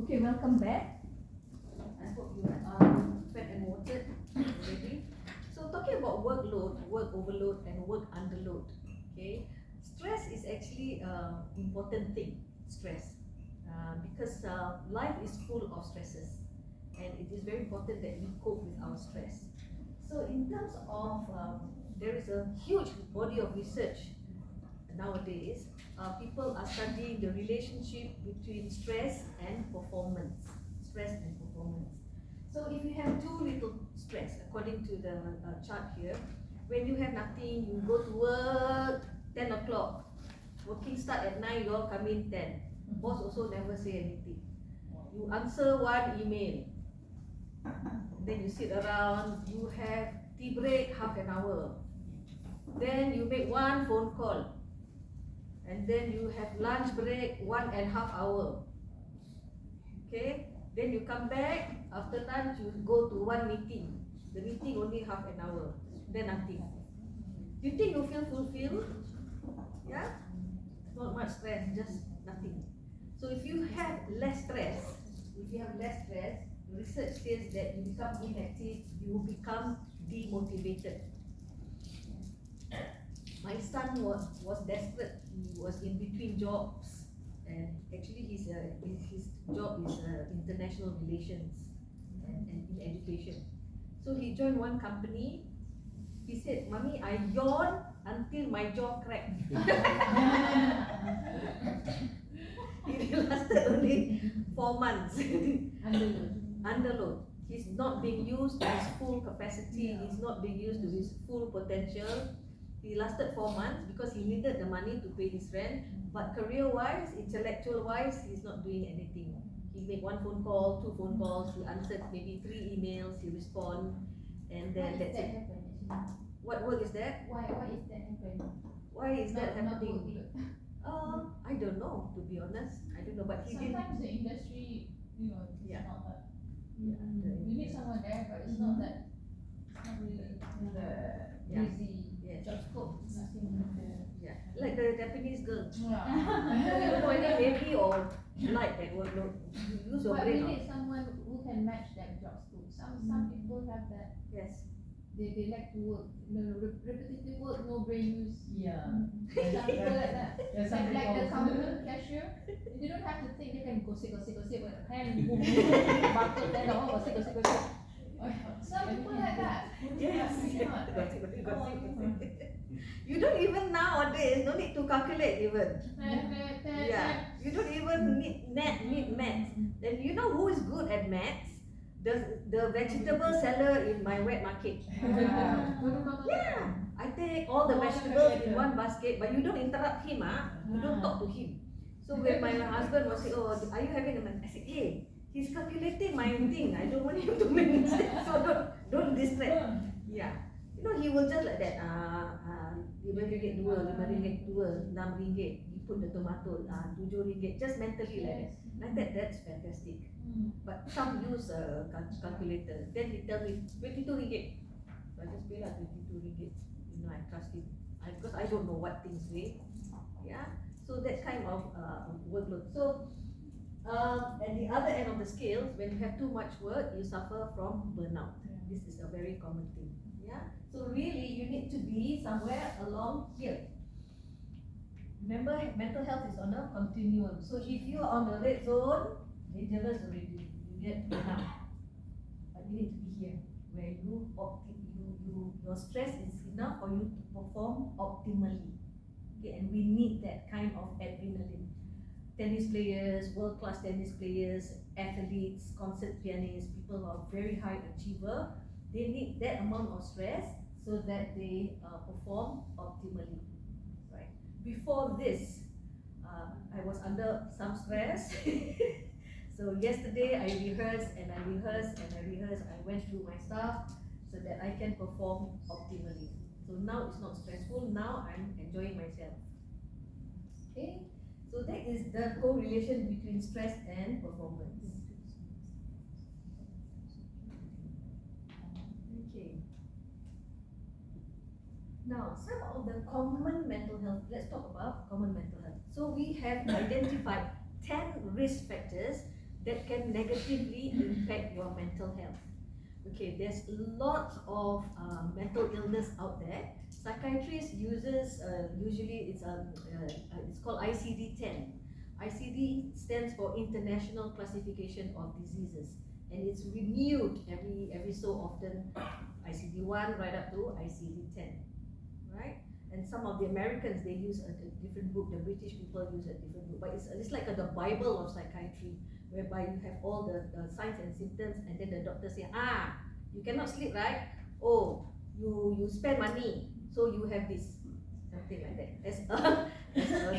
Okay, welcome back. I hope you are fed and watered already. So talking about workload, work overload and work underload. Okay, stress is actually important thing. Stress, because life is full of stresses, and it is very important that we cope with our stress. So in terms of there is a huge body of research nowadays. People are studying the relationship between stress and performance. Stress and performance. So if you have too little stress, according to the chart here, when you have nothing, you go to work 10 o'clock. Working start at 9, you all come in 10. Boss also never say anything. You answer one email. Then you sit around, you have tea break half an hour. Then you make one phone call. And then you have lunch break 1.5 hour. Okay, then you come back after lunch, you go to one meeting. The meeting only half an hour, then nothing. You think you feel fulfilled? Yeah, not much stress, just nothing. So if you have less stress, research says that you become inactive, you become demotivated. My son was desperate. He was in between jobs, and actually his job is international relations and in education. So he joined one company. He said, "Mommy, I yawn until my jaw cracked." It lasted only 4 months. Underload. He's not being used to his full capacity. He's not being used to his full potential. He lasted 4 months because he needed the money to pay his rent. But career-wise, intellectual-wise, he's not doing anything. He made one phone call, two phone calls. He answered maybe 3 emails. He respond, and then that's it. What work is that? Why is that happening? Why is that Not happening? I don't know, to be honest. I don't know, but he did. Sometimes the industry, it's Yeah. not that. Yeah, We need someone there, but it's not that. Not really the Yeah. busy Yes. job scope. Nothing. Yeah, like the Japanese girl. Yeah. You don't know whether heavy or light that workload. You use your But we brain. need someone who can match that job scope. Some people have that. Yes. They like to work, repetitive work, no brain use. Yeah. Some people like that. There's some Like the people. counter cashier, they don't have to think. They can gosip with a pen, boom, butter, then gosip. Some people like that. Yes. Cannot. You don't even nowadays, no need to calculate even. Yeah, you don't even need maths. Then you know who is good at maths? The vegetable seller in my wet market. Yeah, I take all the vegetables in one basket, but you don't interrupt him, you don't talk to him. So when my husband was saying, "Oh, are you having a math?" I said, "Hey, he's calculating my thing. I don't want him to make mistakes, so don't distract." Yeah, you know, he will just like that. RM2, RM2, RM6, you put the tomato, RM7, just mentally like that. Like that, that's fantastic. But some use a calculator. Then he tell me RM22. So I just pay like RM22. You know, I trust him. Because I don't know what things weigh. Yeah. So that kind of workload. So at the other end of the scale, when you have too much work, you suffer from burnout. This is a very common thing. Yeah. So really, you need to be somewhere along here. Remember, mental health is on a continuum. So if you are on the red zone, dangerous already. You get burnout. But you need to be here, where your stress is enough for you to perform optimally. Okay, and we need that kind of adrenaline. Tennis players, world-class tennis players, athletes, concert pianists, people who are very high achiever, they need that amount of stress so that they perform optimally. Right. Before this, I was under some stress. So yesterday I rehearsed and I went through my stuff so that I can perform optimally. So now it's not stressful, now I'm enjoying myself. Okay, so that is the correlation between stress and performance. Okay. Now, some of the common mental health, let's talk about common mental health. So we have identified 10 risk factors that can negatively impact your mental health. Okay, there's lots of mental illness out there. Psychiatrists uses usually it's called ICD-10. ICD stands for International Classification of Diseases, and it's renewed every so often. ICD-1 right up to ICD-10, right? And some of the Americans, they use a different book. The British people use a different book, but it's like the Bible of psychiatry, whereby you have all the signs and symptoms, and then the doctor say, you cannot sleep, right? Oh, you spend money, so you have this, something like that. As a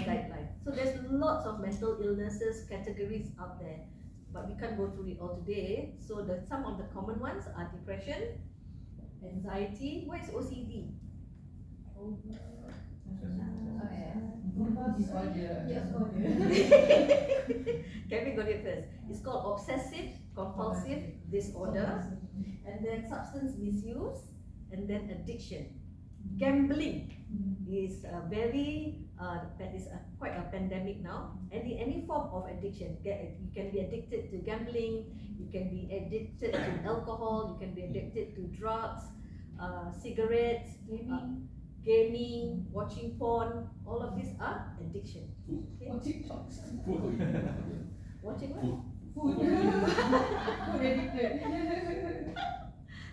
guideline. So there's lots of mental illnesses categories out there, but we can't go through it all today. So some of the common ones are depression, anxiety. What is OCD? Kevin got it first. It's called obsessive compulsive disorder, and then substance misuse, and then addiction. Gambling is quite a pandemic now. Any form of addiction, you can be addicted to gambling, you can be addicted to alcohol, you can be addicted to drugs, cigarettes, gaming, watching porn. All of these are addiction. Okay? Watching talks. Watching what? Food. Food addicted.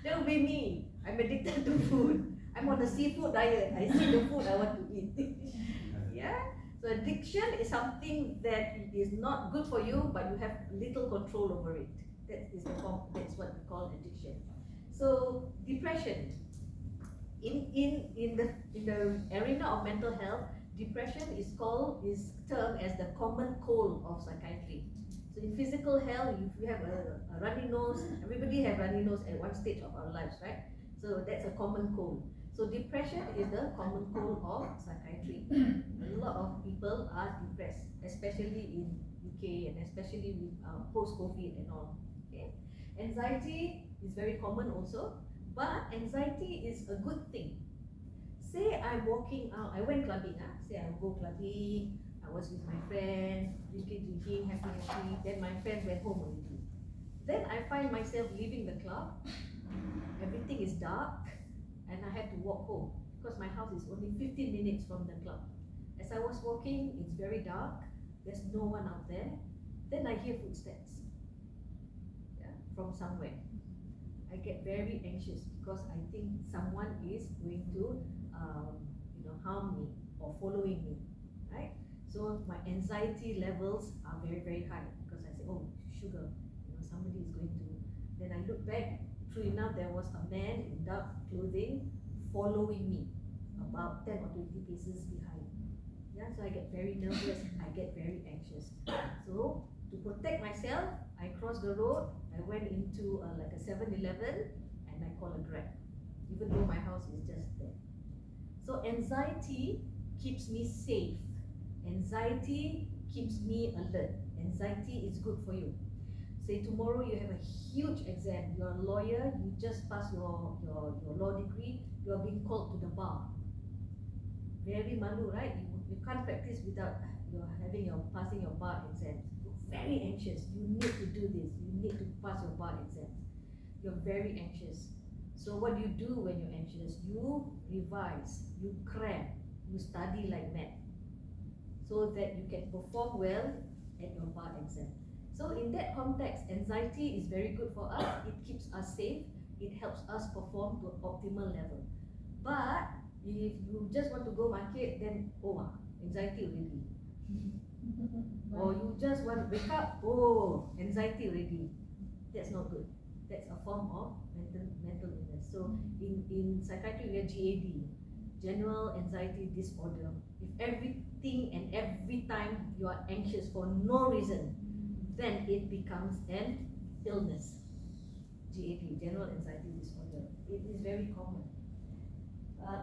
That will be me. I'm addicted to food. I'm on a seafood diet. I see the food I want to eat. Yeah. So addiction is something that is not good for you, but you have little control over it. That's what we call addiction. So depression. In the arena of mental health, depression is termed as the common cold of psychiatry. So in physical health, if you have a runny nose, everybody have runny nose at one stage of our lives, right? So that's a common cold. So depression is the common cold of psychiatry. A lot of people are depressed, especially in UK and especially with post-COVID and all. Okay? Anxiety is very common also, but anxiety is a good thing. Say I'm walking out, I went clubbing, say I go clubbing, I was with my friends, drinking, happy, then my friends went home already. Then I find myself leaving the club, everything is dark, and I had to walk home because my house is only 15 minutes from the club. As I was walking, it's very dark, there's no one out there, then I hear footsteps, from somewhere. I get very anxious because I think someone is going to harm me or following me, right? So my anxiety levels are very, very high because I say, oh, sugar, somebody is going to. Then I look back, true enough, there was a man in dark clothing following me about 10 or 20 paces behind. Yeah, so I get very nervous, I get very anxious. So to protect myself, I crossed the road, I went into like a 7-Eleven, and I call a Grab, even though my house is just there. So anxiety keeps me safe. Anxiety keeps me alert. Anxiety is good for you. Say tomorrow you have a huge exam, you're a lawyer, you just passed your law degree, you are being called to the bar. Very malu, right? You can't practice without passing your bar exams. You're very anxious, you need to do this, you need to pass your bar exams. You're very anxious. So what do you do when you're anxious? You revise, you cram, you study like mad, so that you can perform well at your bar exam. So in that context, anxiety is very good for us. It keeps us safe. It helps us perform to an optimal level. But if you just want to go market, then anxiety already. Or you just want to wake up, anxiety already. That's not good. That's a form of mental illness. So in psychiatry, we have GAD, general anxiety disorder. If everything and every time you are anxious for no reason, then it becomes an illness. GAD, general anxiety disorder. It is very common.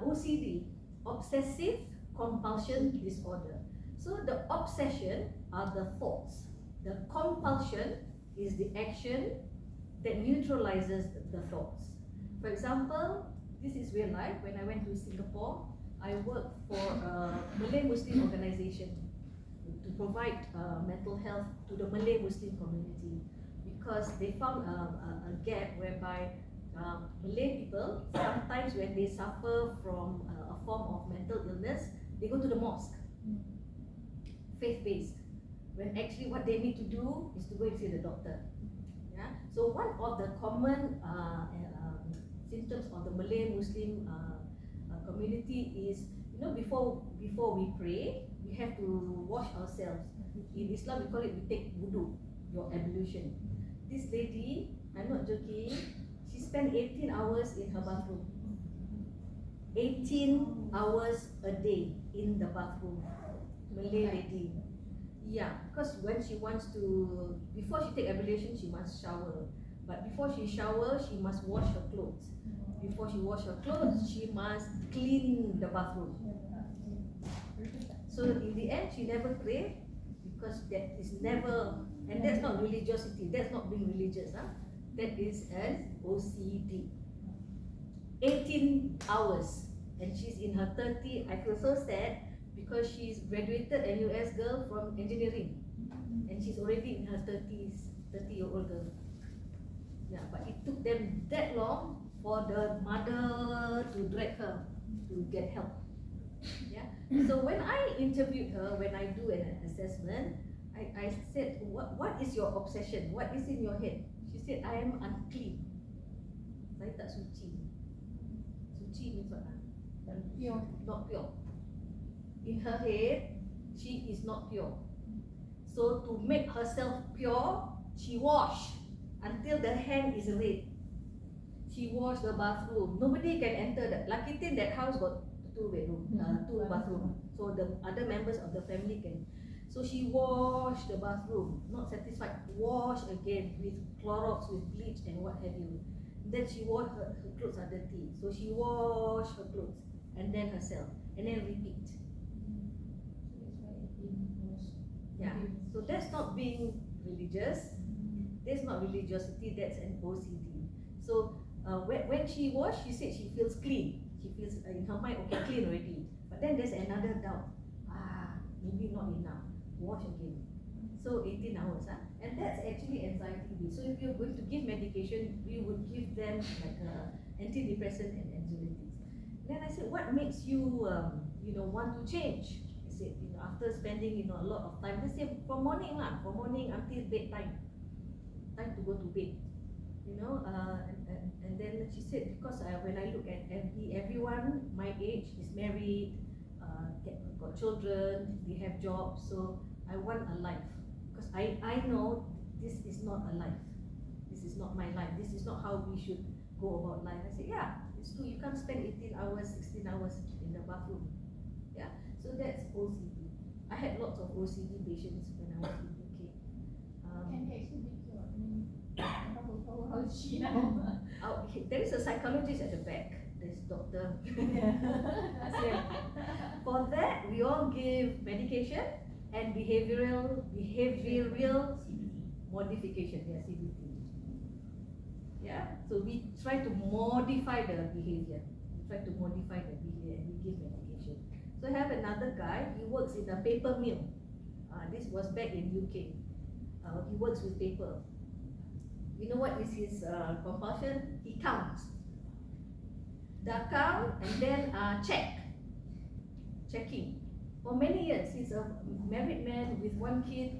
OCD, obsessive compulsion disorder. So the obsession are the thoughts. The compulsion is the action that neutralizes the thoughts. For example, this is real life. When I went to Singapore, I worked for a Malay Muslim organization. to provide mental health to the Malay Muslim community, because they found a gap whereby Malay people, sometimes when they suffer from a form of mental illness, they go to the mosque, faith-based, when actually what they need to do is to go and see the doctor. Yeah. So one of the common symptoms of the Malay Muslim community is, before we pray, we have to wash ourselves. In Islam we call it, we take wudu, your ablution. This lady, I'm not joking, she spent 18 hours in her bathroom. 18 hours a day in the bathroom. Malay lady. Yeah, because when she wants to, before she take ablution, she must shower. But before she shower, she must wash her clothes. Before she wash her clothes, she must clean the bathroom. So in the end, she never prayed, because that is never, and that's not religiosity, that's not being religious. That is an OCD. 18 hours, and she's in her 30s. I feel so sad, because she's graduated NUS girl from engineering, and she's already in her 30s, 30-year-old girl. Yeah, but it took them that long for the mother to drag her to get help. Yeah. So when I interviewed her, when I do an assessment, I said, what is your obsession? What is in your head? She said, I am unclean. Saya tak suci. Suci means what? Pure. Not pure. In her head, she is not pure. So to make herself pure, she washed until the hand is red. She washed the bathroom. Nobody can enter that. Lucky thing that house got two bathroom. So the other members of the family can. So she washed the bathroom. Not satisfied. Wash again with Clorox, with bleach and what have you. Then she washed her clothes are dirty. So she washed her clothes and then herself. And then repeat. Yeah. So that's not being religious. That's not religiosity, that's an OCD. So when she washed, she said she feels clean. She feels in her mind, okay, clean already. But then there's another doubt. Maybe not enough. Wash again. So 18 hours. And that's actually anxiety based. So if you're going to give medication, we would give them like antidepressant and anxiolytics. Then I said, what makes you want to change? I said, after spending a lot of time. They say from morning until bedtime. Time to go to bed. And then she said, because when I look at everyone my age is married, got children, they have jobs, so I want a life, because I know this is not a life, this is not my life, this is not how we should go about life. I said, yeah, it's true, you can't spend 18 hours, 16 hours in the bathroom. Yeah, so that's OCD. I had lots of OCD patients when I was in UK. Can they actually be cured? How is she now? There is a psychologist at the back. There's doctor. For that, we all give medication and behavioral modification. Yeah, CBT. Yeah. So we try to modify the behavior. And we give medication. So I have another guy. He works in a paper mill. This was back in UK. He works with paper. You know what is his compulsion? He counts. The count and then checking. For many years, he's a married man with one kid.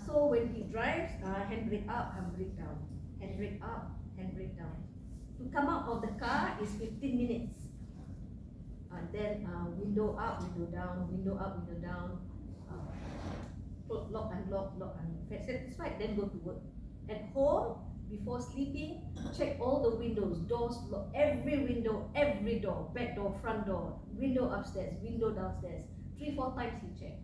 So when he drives, handbrake up, handbrake down, handbrake up, handbrake down. To come out of the car is 15 minutes. Then window up, window down, window up, window down. Lock, unlock, lock, unlock. Satisfied, then go to work. At home, before sleeping, check all the windows, doors, lock, every window, every door, back door, front door, window upstairs, window downstairs. 3-4 times he checked.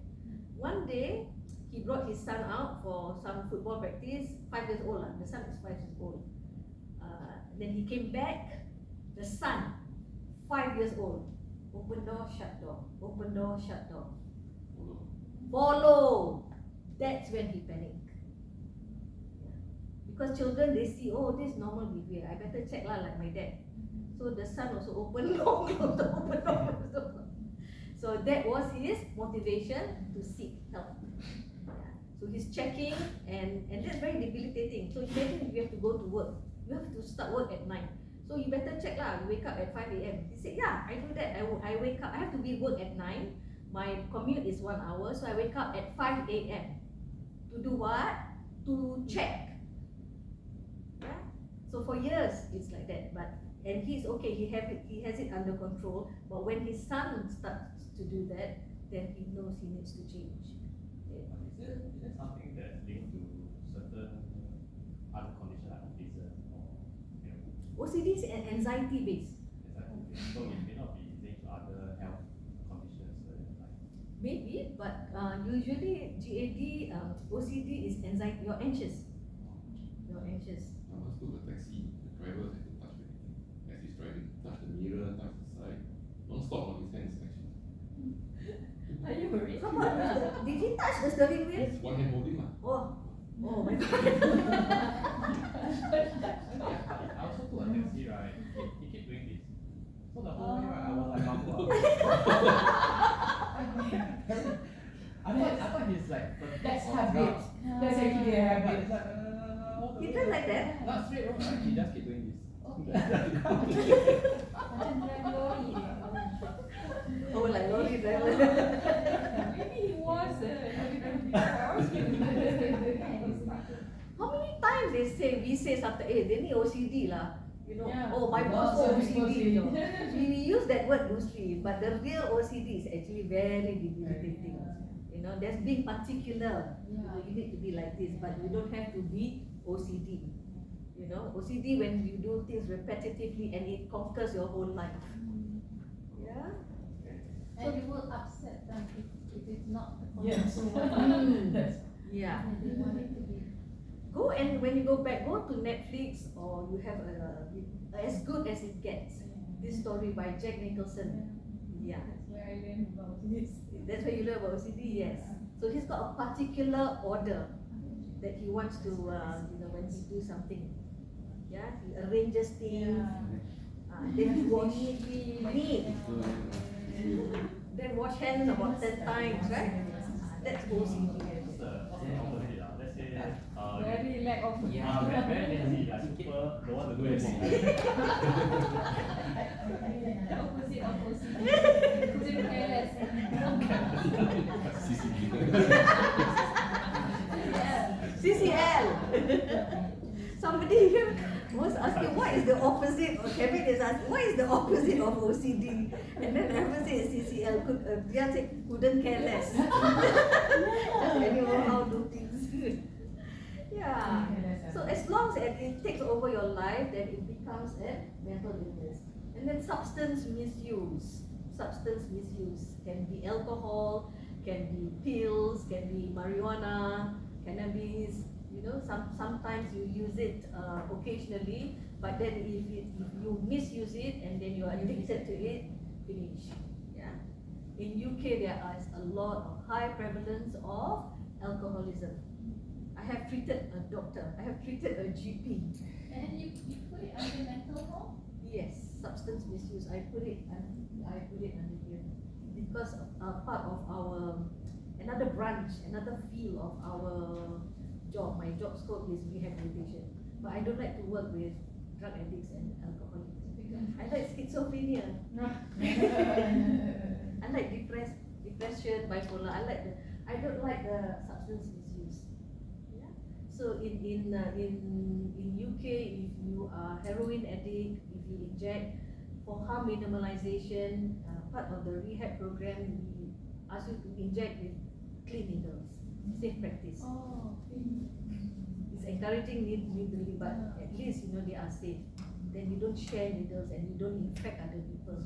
One day, he brought his son out for some football practice, 5 years old. The son is 5 years old. Then he came back, the son, 5 years old. Open door, shut door, open door, shut door. Follow. That's when he panicked. Because children, they see, oh, this is normal behavior, I better check lah, like my dad. So the son also open door, close door, open door, close door. So that was his motivation to seek help. Yeah. So he's checking, and that's very debilitating. So imagine you have to go to work. You have to start work at 9. So you better check lah. You wake up at 5 a.m. He said, yeah, I do that. I wake up. I have to be work at 9. My commute is 1 hour, so I wake up at 5 a.m. To do what? To check. Yeah. So for years it's like that, and he's okay. He has it under control. But when his son starts to do that, then he knows he needs to change. Is it something that's linked to certain other condition like autism or OCD is anxiety based. So it may not be linked to other health conditions like Maybe, but usually GAD, OCD is anxiety. You're anxious. You're anxious. I once took a taxi. The driver had to touch everything as he's driving. Touch the mirror, touch the side. Non-stop on his hands actually. Are you worried? Come on, did he touch the steering wheel? Yes, one hand holding lah. Oh my god. I also took a taxi, right? He keep doing this. So the whole way, right, I was like bumble. I thought he's like That's on habit. drugs. That's actually a But habit. it's like He does like that? not straight road, right? He just keep doing this. Macam drive lorry dia. Oh, like lorry driver. Maybe he was a lorry driver before. How many times we say something? They need OCD lah. You know, Yeah. oh my boss Also OCD. You know. OCD. We use that word loosely, but the real OCD is actually very debilitating. You know, there's being particular. You know, you need to be like this, but you don't have to be OCD. You know, OCD when you do things repetitively and it conquers your whole life. Yeah. And you will upset them if it's not the Yes. That's Yeah. they want it to be. Go, and when you go back, go to Netflix, or you have As Good as It Gets. This story by Jack Nicholson. Yeah. That's where I learned about this. That's where you learn about OCD, yes. So he's got a particular order that he wants to, when he do something. Yeah, he arranges things. Then he wash neat. Then wash hands about 10 times, right? That's OCD. What's the opposite? Let's say Very lack of very lazy, like super don't want to do anything. The opposite of OCD. Super careless. CCL. Somebody here was asking what is the opposite, or Kevin is asking what is the opposite of OCD, and then Evan said CCL. Dia said couldn't care less. Just anyhow do things. Yeah. So as long as it takes over your life, then it becomes a mental illness. And then substance misuse. Substance misuse can be alcohol, can be pills, can be marijuana, cannabis. You know, sometimes you use it occasionally, but then if you misuse it and then you are addicted to it, finish. Yeah. In UK there is a lot of high prevalence of alcoholism. I have treated a doctor. I have treated a GP. And you put it under mental health? Yes, substance misuse. I put it under here because part of our another branch, another field of our job. My job scope is rehabilitation, but I don't like to work with drug addicts and alcoholics. I like schizophrenia. I like depression, bipolar. I don't like the substance misuse. Yeah. So in UK, if you are heroin addict, if you inject for harm minimalization, part of the rehab program, we ask you to inject with clean needles. Safe practice. Oh, It's encouraging needling, but at least they are safe. Then you don't share needles and you don't infect other people.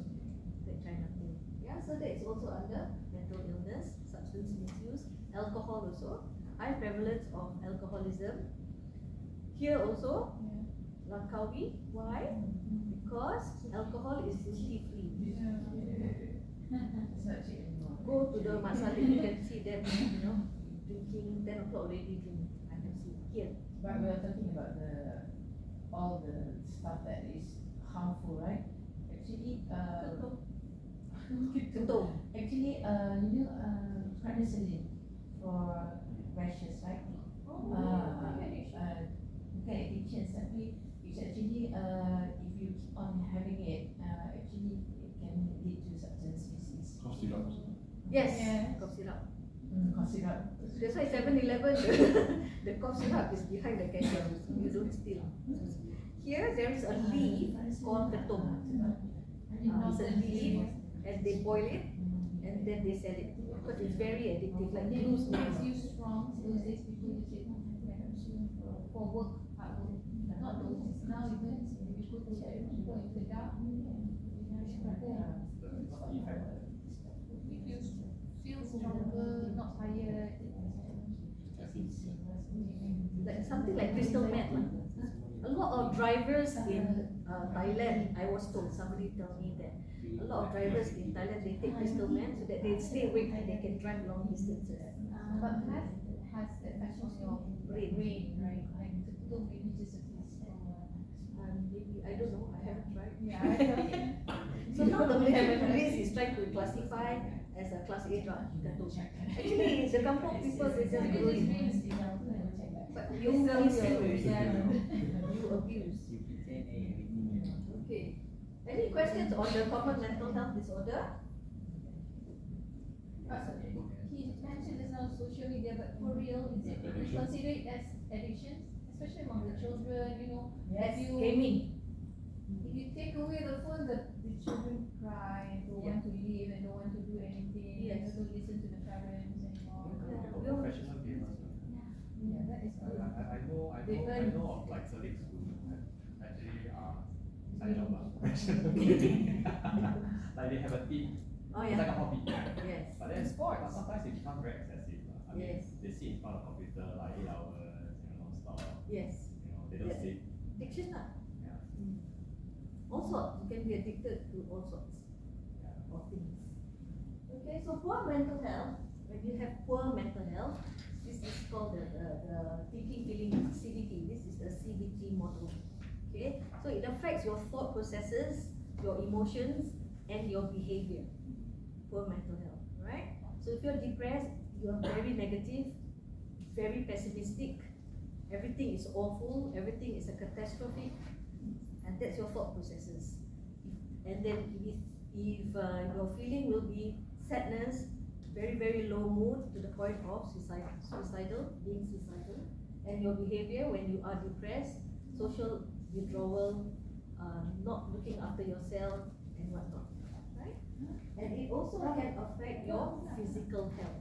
That kind of thing. Yeah, so that is also under mental illness, substance misuse, alcohol also, high prevalence of alcoholism. Here also, Langkawi. Why? Because alcohol is duty free. Go to the Masalik, you can see them, drinking 10 o'clock already drink. I can see here. But we are talking about all the stuff that is harmful, right? Actually, Kentung. Actually, penicillin for rashes, right? Bukan addictions, tapi it's actually if you keep on having it, actually it can lead to substance misuse. Cough syrup. Yes, Yes. cough syrup. Cough syrup. That's why 7-Eleven, the cough syrup is behind the cashier. You don't steal. Here there is a leaf called ketum. It's a leaf, and they boil it, and then they sell it. Because it's very addictive, like They glue use snacks. strong. Those days people use it for work, hard work. Not those. Now even if you put it in the dark, if you feel stronger, not tired. Caffeine. Like something like crystal meth. A lot of drivers in Thailand, I was told, somebody told me that a lot of drivers in Thailand, they take crystal meth so that they stay awake and they can drive long distances. But meth has effects on your brain, right? Like to maybe just a peaceful. Maybe, I don't know, I haven't tried. Yeah, I tried it. So now the Malaysian police is trying to classify as a class A drug. Actually, the kampung people, they just do it. But you consume, you abuse. Okay. Any questions on the common mental health disorder? He mentioned just now social media, but for real, is it considered as addiction, especially among the children? You know, Yes, if you gaming. if you take away the phone, the children cry, don't want to leave, and don't want to do anything. Yes. Don't listen to the parents anymore. Professional gamers. Yeah, that is good. I know of like colleagues who have actually side job like they have a team. Oh It's like yeah. a hobby. Yes. But then Sports. sometimes it becomes very excessive. I mean, Yes. they sit in front of the computer like 8 hours, non-stop. Yes. They don't Yes. sleep. Addiction lah. Yeah. All sorts. You can be addicted to all sorts Yeah. of things. Okay, so poor mental health. When you have poor mental health, this is called the thinking, feeling, CBT. This is the CBT model. Okay, so it affects your thought processes, your emotions, and your behavior. Poor mental health, right? So if you're depressed, you are very negative, very pessimistic. Everything is awful. Everything is a catastrophe, and that's your thought processes. And then if your feeling will be sadness, very, very low mood to the point of being suicidal, and your behavior when you are depressed, social withdrawal, not looking after yourself and whatnot, right? And it also can affect your physical health.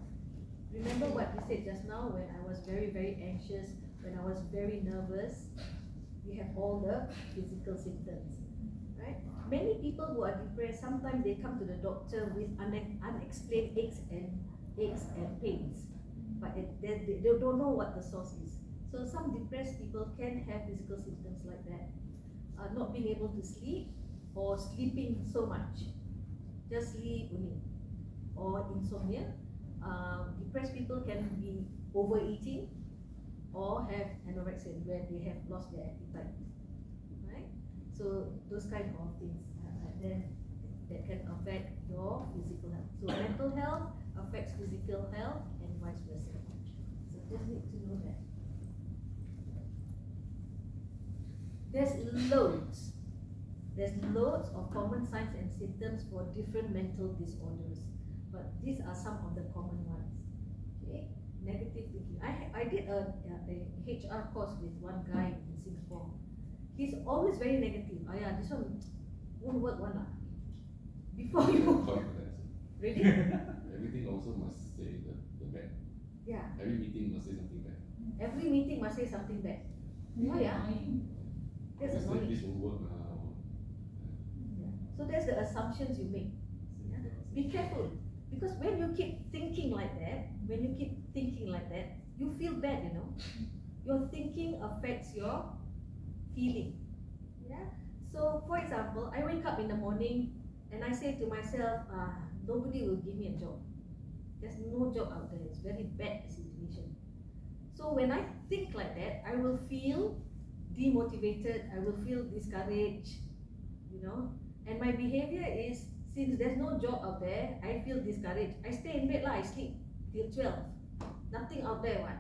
Remember what we said just now when I was very, very anxious, when I was very nervous, we have all the physical symptoms, right? Many people who are depressed, sometimes they come to the doctor with unexplained aches and pains, but they don't know what the source is. So some depressed people can have physical symptoms like that, not being able to sleep or sleeping so much, just sleep only, or insomnia. Depressed people can be overeating or have anorexia where they have lost their appetite, right? So those kind of things then that can affect your physical health. So mental health affects physical health and vice versa. So just need to know that. There's loads of common signs and symptoms for different mental disorders, but these are some of the common ones. Okay, negative thinking. I did a HR course with one guy in Singapore. He's always very negative. Yeah, this one won't work one lah. Before you really? Everything also must say the bad. Yeah. Every meeting must say something bad. Every meeting must say something bad. Oh yeah. That's Just like annoying. this won't work now. Yeah. So that's the assumptions you make. Yeah. Be careful, because when you keep thinking like that, you feel bad. You know, your thinking affects your feeling. Yeah. So for example, I wake up in the morning and I say to myself, nobody will give me a job. There's no job out there. It's very bad situation. So when I think like that, I will feel demotivated. I will feel discouraged. You know, and my behavior is since there's no job out there, I feel discouraged. I stay in bed lah, I sleep till 12. Nothing out there, what?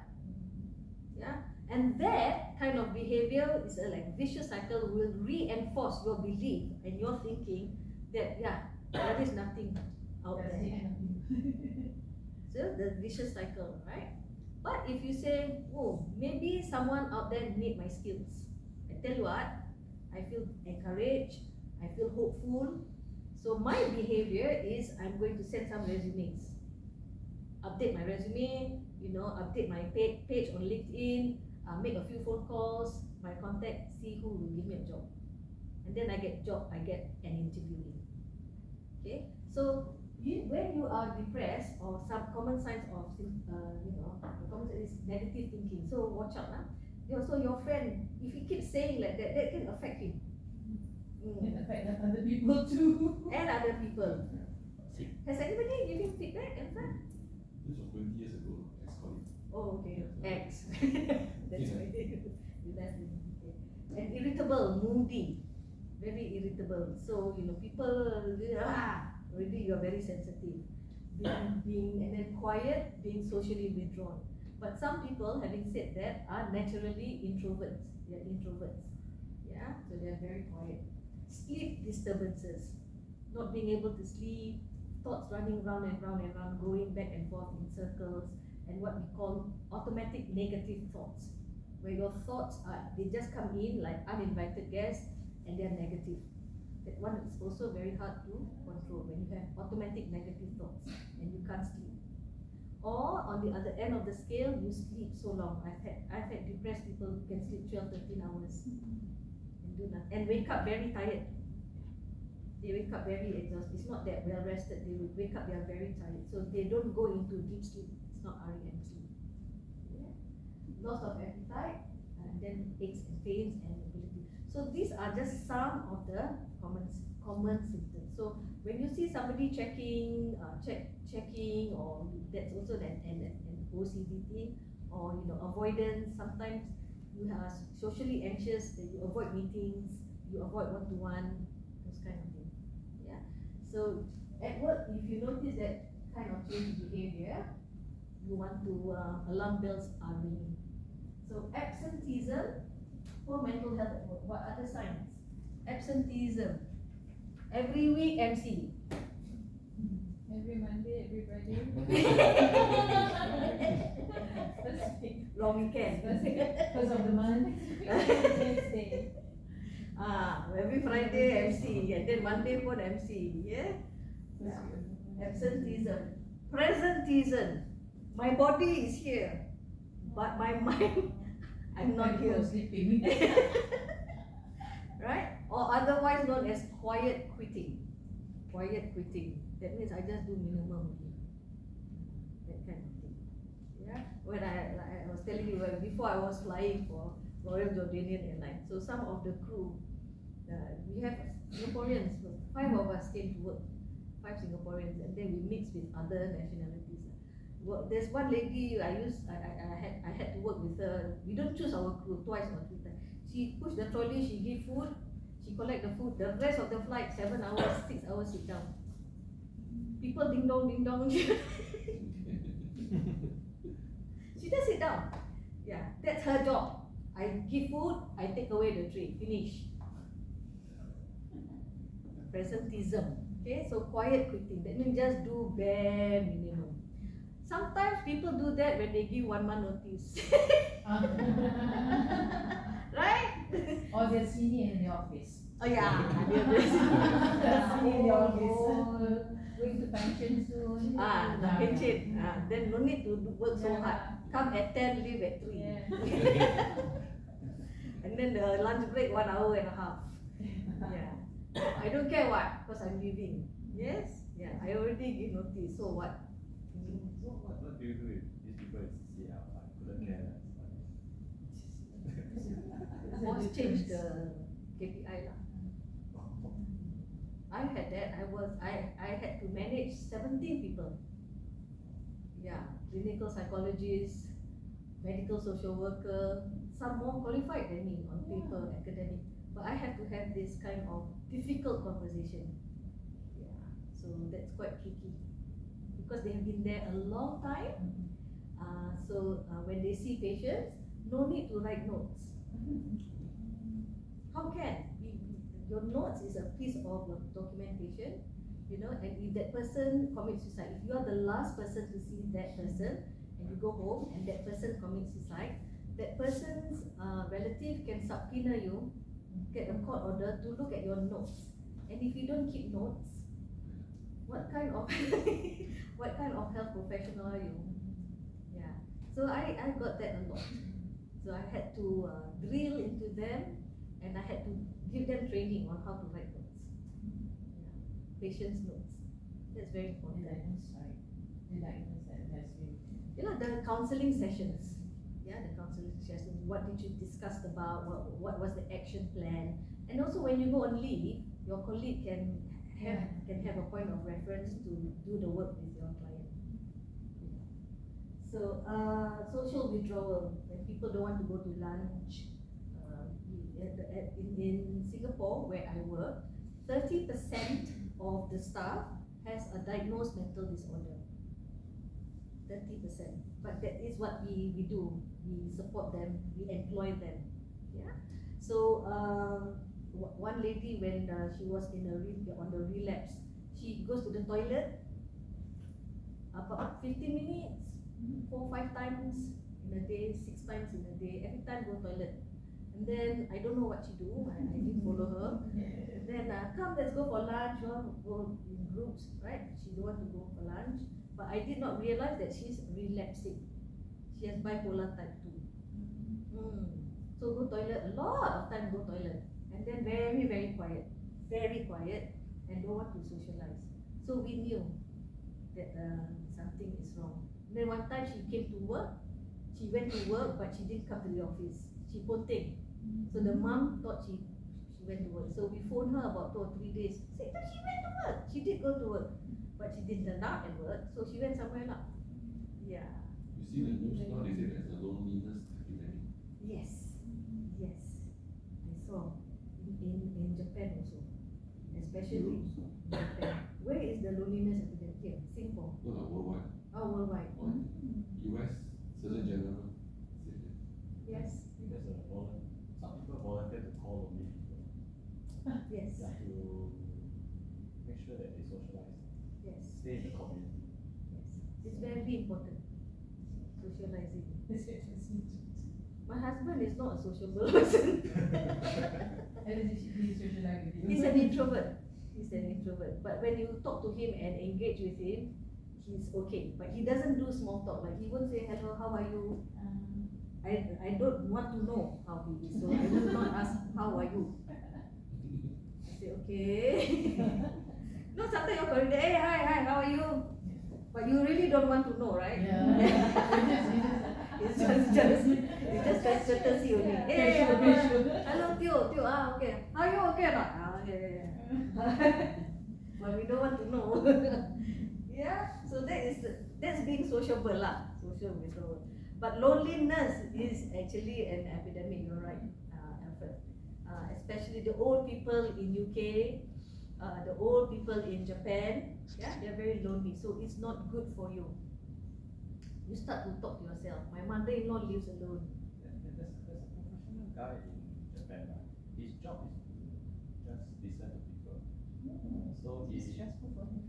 Yeah, and that kind of behavior is a like vicious cycle, will reinforce your belief and your thinking that there is nothing out That's there. the end of you. So the vicious cycle, right? But if you say, oh, maybe someone out there need my skills, I tell you what, I feel encouraged, I feel hopeful. So my behavior is I'm going to send some resumes, update my resume, update my page on LinkedIn, make a few phone calls, my contact, see who will give me a job. And then I get job, I get an interview in. Okay, so when you are depressed or some common signs of common signs is negative thinking. So watch out, So your friend, if he keeps saying like that, that can affect him. Can affect other people too. And other people. Has anybody given feedback in fact? This was 20 years ago, ex-colleague. Oh, okay. X. That's why you left him. Okay. And irritable, moody, very irritable. So people already you are very sensitive. Being and then quiet, being socially withdrawn. But some people, having said that, are naturally introverts. They are introverts. Yeah, so they are very quiet. Sleep disturbances, not being able to sleep, thoughts running round and round and round, going back and forth in circles, and what we call automatic negative thoughts, where your thoughts they just come in like uninvited guests and they are negative. That one is also very hard to control when you have automatic negative thoughts and you can't sleep. Or on the other end of the scale, you sleep so long. I've had depressed people who can sleep 12, 13 hours and do nothing and wake up very tired. They wake up very exhausted. It's not that well rested. They will wake up, they are very tired. So they don't go into deep sleep. It's not REM sleep. Yeah. Loss of appetite, and then aches and pains and mobility. So these are just some of the common symptoms. So when you see somebody checking, or that's also an OCD thing, or avoidance. Sometimes you are socially anxious, that you avoid meetings, you avoid one-to-one, those kind of things. Yeah. So at work, if you notice that kind of change in behavior, you want to alarm bells are ringing. So absenteeism, poor mental health at work. What other signs? Absenteeism. Every week MC. Every Monday, every Friday. Long weekend. Because of the month. Wednesday. Every Friday MC and then Monday pun MC. Yeah. Absenteeism. Presenteeism. My body is here, but my mind, I'm not here. Sleeping. Right? Or otherwise known as quiet quitting. Quiet quitting. That means I just do minimum only. That kind of thing. Yeah. When I was telling you before, I was flying for Royal Jordanian Airlines. So some of the crew, we have Singaporeans. 5 of us came to work. 5 Singaporeans, and then we mixed with other nationalities. Well, there's one lady I had to work with her. We don't choose our crew, twice or 3 times. She pushed the trolley, she give food, she collect the food. The rest of the flight, 7 hours, 6 hours sit down. People ding dong. She just sit down. Yeah, that's her job. I give food, I take away the tray, finish. Presenteeism. Okay, so quiet quitting. That means just do bare minimum. Sometimes people do that when they give 1 month notice. Right? Or they're senior in the office. Oh yeah. Senior in the office. Going to pension soon. The pension. Then no need to work so hard. Come at 10, leave at 3. Yeah. And then the lunch break 1 hour and a half. Yeah. I don't care what, because I'm leaving. Yes? Yeah, I already give notice. So what? What do you do with these people in CCL? I couldn't care less. Boss changed the KPI lah. I had that. I had to manage 17 people. Yeah, clinical psychologists, medical social worker, some more qualified than me on paper, academic. But I have to have this kind of difficult conversation. Yeah. So that's quite tricky because they have been there a long time. When they see patients, no need to write notes. How can? Your notes is a piece of documentation, you know, and if that person commits suicide, if you are the last person to see that person and you go home and that person commits suicide, that person's relative can subpoena you, get a court order to look at your notes. And if you don't keep notes, what kind of what kind of health professional are you? Yeah. So I got that a lot. So I had to drill into them, and I had to give them training on how to write notes. Yeah. Patient's notes. That's very important. The diagnosis, that's really. You know, the counseling sessions. Yeah, the counseling sessions. What did you discuss about? What was the action plan? And also when you go on leave, your colleague can have a point of reference to do the work with your client. So social withdrawal, when people don't want to go to lunch. In Singapore, where I work, 30% of the staff has a diagnosed mental disorder. 30%. But that is what we do. We support them, we employ them. Yeah. So one lady, when she was on the relapse, she goes to the toilet about 15 minutes, 4-5 times in a day, 6 times in a day. Every time go toilet. And then I don't know what she do. I didn't follow her. And then come, let's go for lunch. Go in groups, right? She don't want to go for lunch. But I did not realize that she's relapsing. She has bipolar type 2. So go toilet a lot of time. Go toilet, and then very quiet, and don't want to socialize. So we knew that something is wrong. And then one time she came to work. She went to work, but she didn't come to the office. She ponteng. So the mom thought she went to work. So we phoned her about 2 or 3 days. Said that she went to work. She did go to work, but she didn't turn out at work. So she went somewhere else. Yeah. You see the news now, they say there's a loneliness epidemic. Yes. I saw in Japan also, especially Japan. Where is the loneliness epidemic? Here, Singapore. No, worldwide. Oh, worldwide. US, Surgeon General. Yes. There's some people volunteer to call lonely people. Yes. Yeah, to make sure that they socialize, Yes. stay in the community. Yes. It's very important. Socializing. My husband is not a sociable person. He's an introvert. But when you talk to him and engage with him, he's okay. But he doesn't do small talk. Like he won't say hello, how are you? I don't want to know how he is, so I will not ask how are you. I say okay. No, sometimes you're calling, hey, hi, how are you? But you really don't want to know, right? It's just courtesy only. Hey, hello, Tio, okay. How are you okay or not? Yeah. But we don't want to know. Yeah, so that's being sociable lah. Social withdrawal. But loneliness is actually an epidemic, you're right, Alfred. Especially the old people in UK, the old people in Japan, yeah, they're very lonely. So it's not good for you. You start to talk to yourself. My mother-in-law lives alone. There's a professional guy in Japan, right? His job is to just listen to people. So It's stressful for him.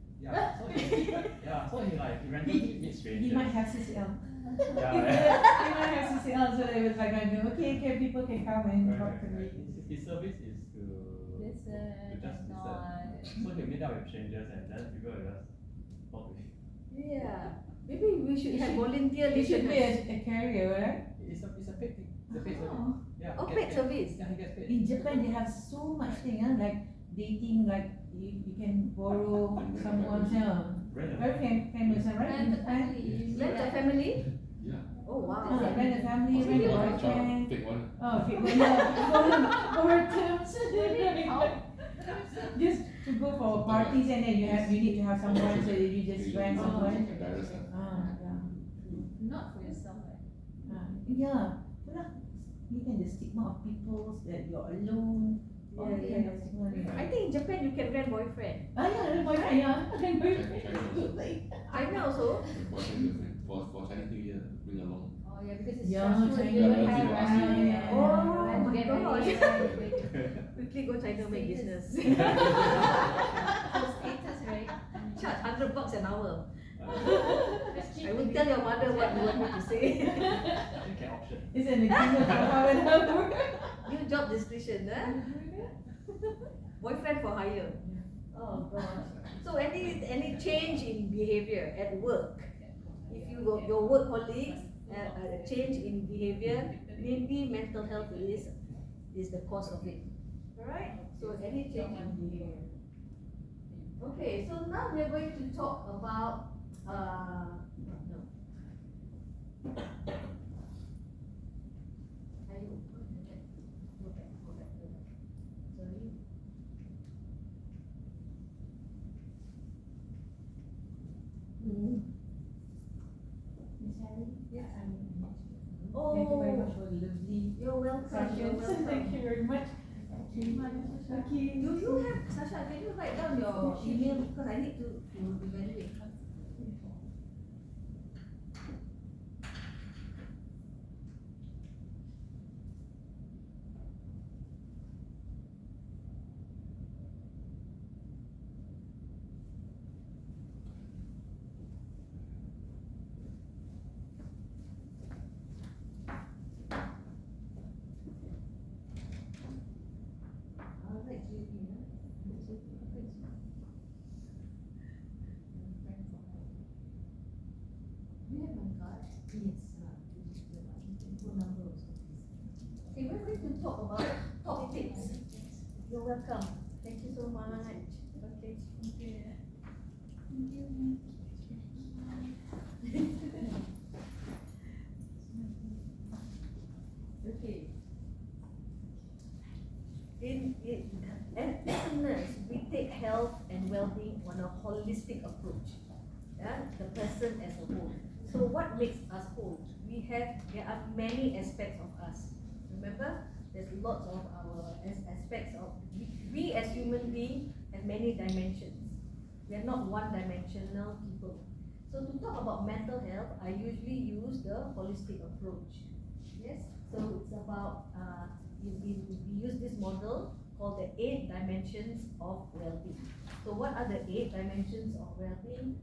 So he randomly meets strangers. He might have CCL. Yeah, He might have CCL, so it was like, okay, people can come and talk to me. His service is to just listen. So he'll meet up with strangers and then people will just talk to him. Yeah, maybe we should have volunteer It should be listeners. a carrier, right? It's a paid thing. It's a paid service. Oh. Yeah. Oh, he paid gets service. Yeah, he gets paid. In Japan, they have so much thing, like dating, like you can borrow someone's, Rent a- very famous, right? In Japan. Rent a family? Yeah. Oh wow. Rent a family, Oh, rent a really? boyfriend. Take one. Oh, okay, well, yeah, for terms. Just to go for parties and then you need to have someone, so you just rent someone. Yeah. Not for yourself, right? Yeah. Itulah. You can the stigma of people that you're alone, I think in Japan you can rent boyfriend. Yeah, boyfriend, yeah. China also. Boyfriend, girlfriend. For Chinese New Year, bring along. Oh yeah, because it's Yeah, stressful. China. You don't Yeah, have ask you. Oh to my get gosh. married. Quickly go China make business. For status, right? Charge $100 an hour. That's cheap. I will tell your mother what you want me to say. You can option. It's an agreement for half an hour. New job description, boyfriend for hire. Oh gosh. So any change in behavior at work, if you got your work colleagues a change in behavior, maybe mental health is the cause of it. Alright? So any change in behavior. Okay, so now we are going to talk about no. Sorry. Miss Harry? Yes. Thank you very much for the lovely You're welcome. You're sessions. welcome. Thank you very much. Do you have, Sasha, can you write down your email because I need to evaluate. I'll write to you here. Do you have my card? Yes. Phone number also. Okay, we're going to talk about top tips. You're welcome. Thank you so much. Okay. Okay. As listeners, we take health and well-being on a holistic approach. Yeah, the person as a whole. So what makes us whole? There are many aspects of us. Remember, there's lots of our aspects of we as human beings have many dimensions. We are not one-dimensional people. So to talk about mental health, I usually use the holistic approach. Yes. So it's about we use this model called the 8 dimensions of well-being. So what are the 8 dimensions of well-being?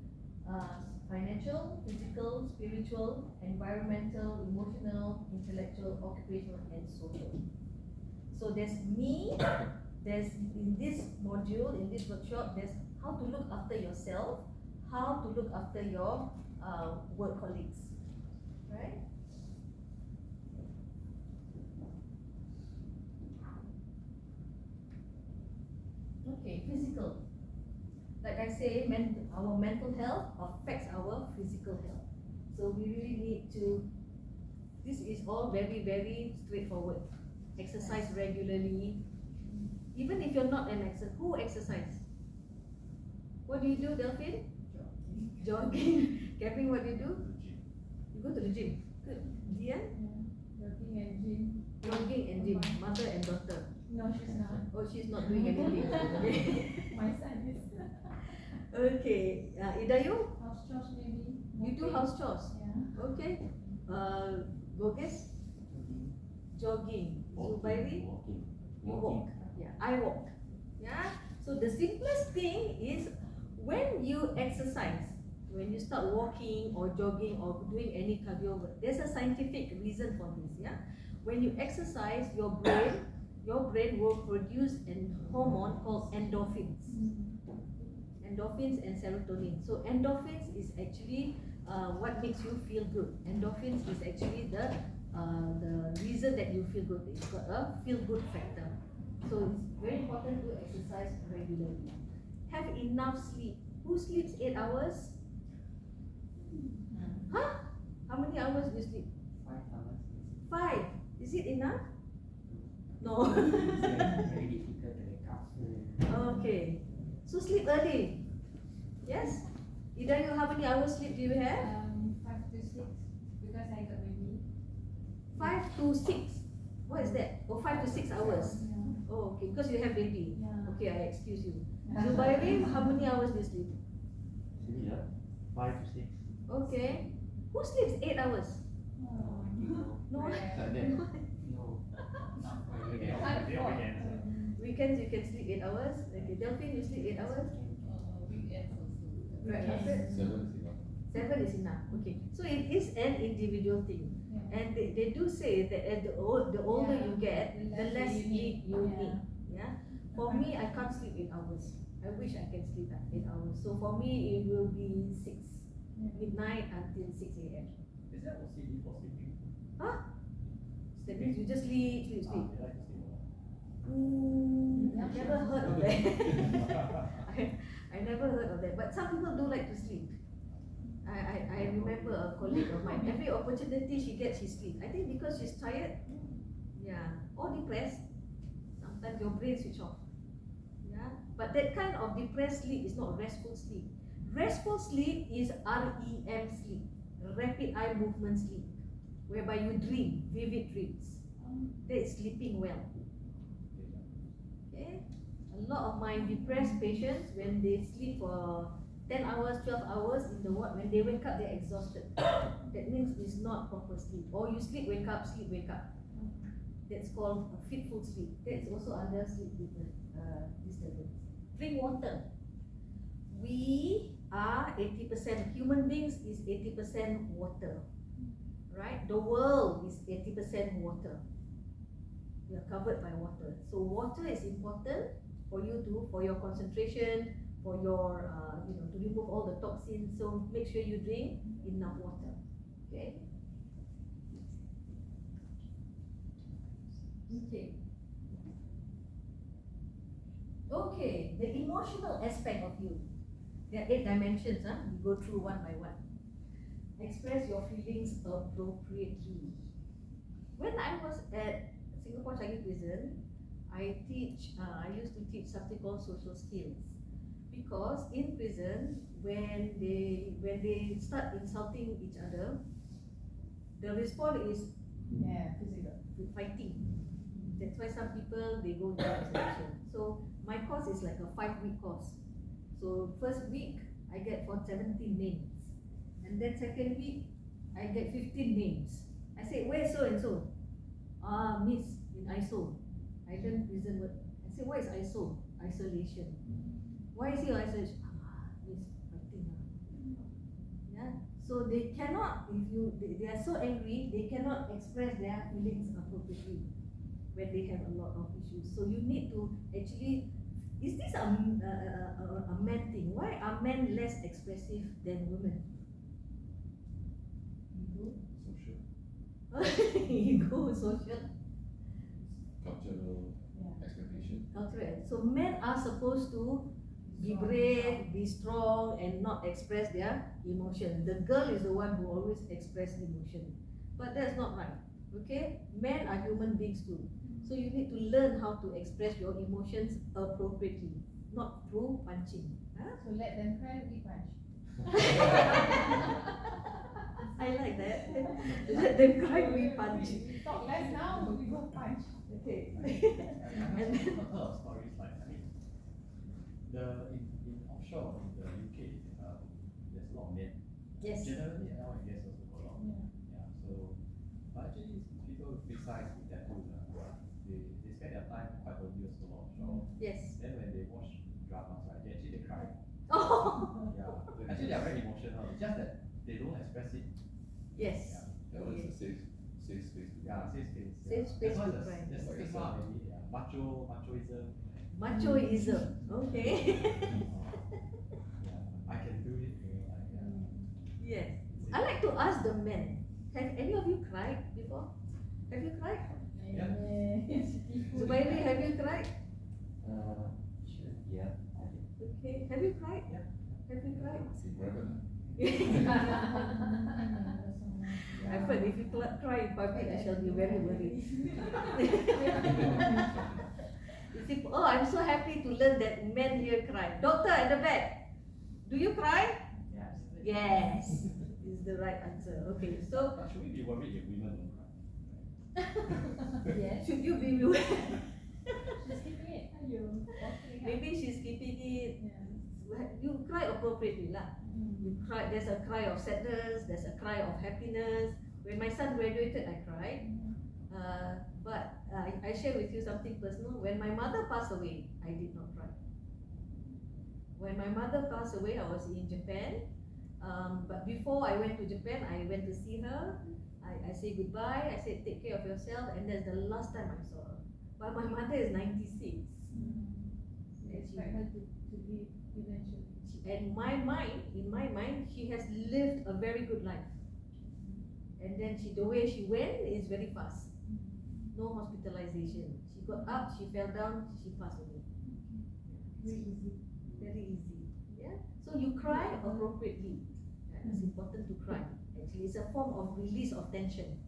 Financial, physical, spiritual, environmental, emotional, intellectual, occupational, and social. So there's me, there's in this module, in this workshop, there's how to look after yourself, how to look after your work colleagues, right? Okay, physical. Like I say, our mental health affects our physical health. So we really need to, this is all very, very straightforward. Exercise regularly. Even if you're not an exercise, who exercise? What do you do, Delphine? Jogging. Kevin, what do you do? You go to the gym. Good. Dian? Jogging and gym. Jogging and gym. Mother and daughter. No, she's not. Oh, she's not doing anything. Okay. My son is. Okay. Idayu? House chores maybe. You do house chores. Yeah. Okay. Goges? Jogging. Zubairi? Walking. You walk. Yeah, I walk. Yeah. So the simplest thing is when you exercise, when you start walking or jogging or doing any cardio work, there's a scientific reason for this. Yeah. When you exercise, your brain will produce a hormone called endorphins. Endorphins and serotonin. So endorphins is actually what makes you feel good. Endorphins is actually the reason that you feel good. It's got a feel good factor. So it's very important to exercise regularly. Have enough sleep. Who sleeps 8 hours? Huh? How many hours do you sleep? 5 hours. 5. Is it enough? No. Very difficult to wake up. Okay. So sleep early. Yes? Idayu, how many hours sleep do you have? 5 to 6 because I got baby. 5 to 6. What is that? Oh, 5 to 6 hours. Oh, okay, because you have baby. Yeah. Okay, I excuse you. Zubairi, how many hours do you sleep? See, 5 to 6. Okay. Who sleeps 8 hours? Oh. No. No. Weekends you can sleep 8 hours. Okay, Delphine, you sleep 8 hours. Weekends also. Right, after 7 is enough. 7 is enough. Okay, so it is an individual thing, Yeah. and they do say that as the older Yeah. you get, the less sleep you Yeah. need. Yeah. For me, I can't sleep 8 hours. I wish I can sleep 8 hours. So for me, it will be 6 midnight until 6 a.m. Is that OCD for sleeping? That means you just sleep. They like to sleep. I've never heard of that. I never heard of that. But some people do like to sleep. I remember a colleague of mine. Every opportunity she gets, she sleeps. I think because she's tired. Yeah. Or depressed. Sometimes your brain switch off. Yeah. But that kind of depressed sleep is not restful sleep. Restful sleep is REM sleep, rapid eye movement sleep, whereby you dream, vivid dreams. That is sleeping well. Okay? A lot of my depressed patients, when they sleep for 10 hours, 12 hours in the ward, when they wake up, they're exhausted. That means it's not proper sleep. Or you sleep, wake up, sleep, wake up. That's called a fitful sleep. That's also under sleep disturbance. Drink water. We are 80%, human beings is 80% water. Right? The world is 80% water. We are covered by water. So water is important for you to, for your concentration, for your, to remove all the toxins. So make sure you drink enough water. Okay? Okay. Okay, the emotional aspect of you. There are 8 dimensions, huh? We go through one by one. Express your feelings appropriately. When I was at Singapore Changi Prison, I used to teach something called social skills. Because in prison, when they start insulting each other, the response is Physical. fighting. That's why some people they go into isolation. So my course is like a 5-week course. So first week I get for 17 names, and then second week I get 15 names. I say, where's so and so? Miss in ISO. I learned prison word. I say, what is ISO? Isolation. Why is he isolation? Miss fighting. Yeah. So they cannot, they are so angry, they cannot express their feelings appropriately when they have a lot of issues. So you need to actually, is this a man thing? Why are men less expressive than women? Social. Ego, social, Cultural expectation. cultural. So men are supposed to be brave, be strong, and not express their emotion. The girl is the one who always express emotion, but that's not right. Okay, men are human beings too. So you need to learn how to express your emotions appropriately, not through punching. Huh? So let them cry, we punch. I like that. Let them cry, we punch. We talk less now, we go punch. Okay. I've heard of stories like, in offshore in the UK, there's a lot of men. Yes. Generally, now I guess also a lot. Yeah. Yeah. So, but actually, people with big size with tattoos, they spend their time quite odious offshore. Yes. Then when they watch dramas, right, they cry. Oh. Yeah. Actually, they are very emotional. It's just that they don't express it. Yes. That one is a safe space. Yeah, safe space. Safe space That's why to cry. there's Like a stigma cell. maybe. Yeah. Machoism. Machoism. Okay. Yeah. I can do it. Yes. I like to ask the men. Have any of you cried before? Have you cried? Yeah. Zubairi, have you cried? Yeah. Okay. Have you cried? Yeah. Have you cried? In private. I've heard if you cry in public, I shall be very worried. You see, oh, I'm so happy to learn that men here cry. Doctor at the back, do you cry? Yes. Yes, is the right answer. Okay, so But should we be worried if women don't cry? Yeah. should you be worried? She's sleeping in, Yeah. you cry appropriately lah. You cry. There's a cry of sadness. There's a cry of happiness. When my son graduated, I cried. But I share with you something personal. When my mother passed away, I did not cry. When my mother passed away, I was in Japan. But before I went to Japan, I went to see her. I say goodbye. I said take care of yourself, and that's the last time I saw her. But my mother is 96. You expect her to leave eventually. And in my mind, she has lived a very good life. And then the way she went is very fast. No hospitalization. She got up, she fell down, she passed away. Very easy. Very easy. Yeah. So you cry appropriately. Yeah, it's important to cry. Actually, it's a form of release of tension.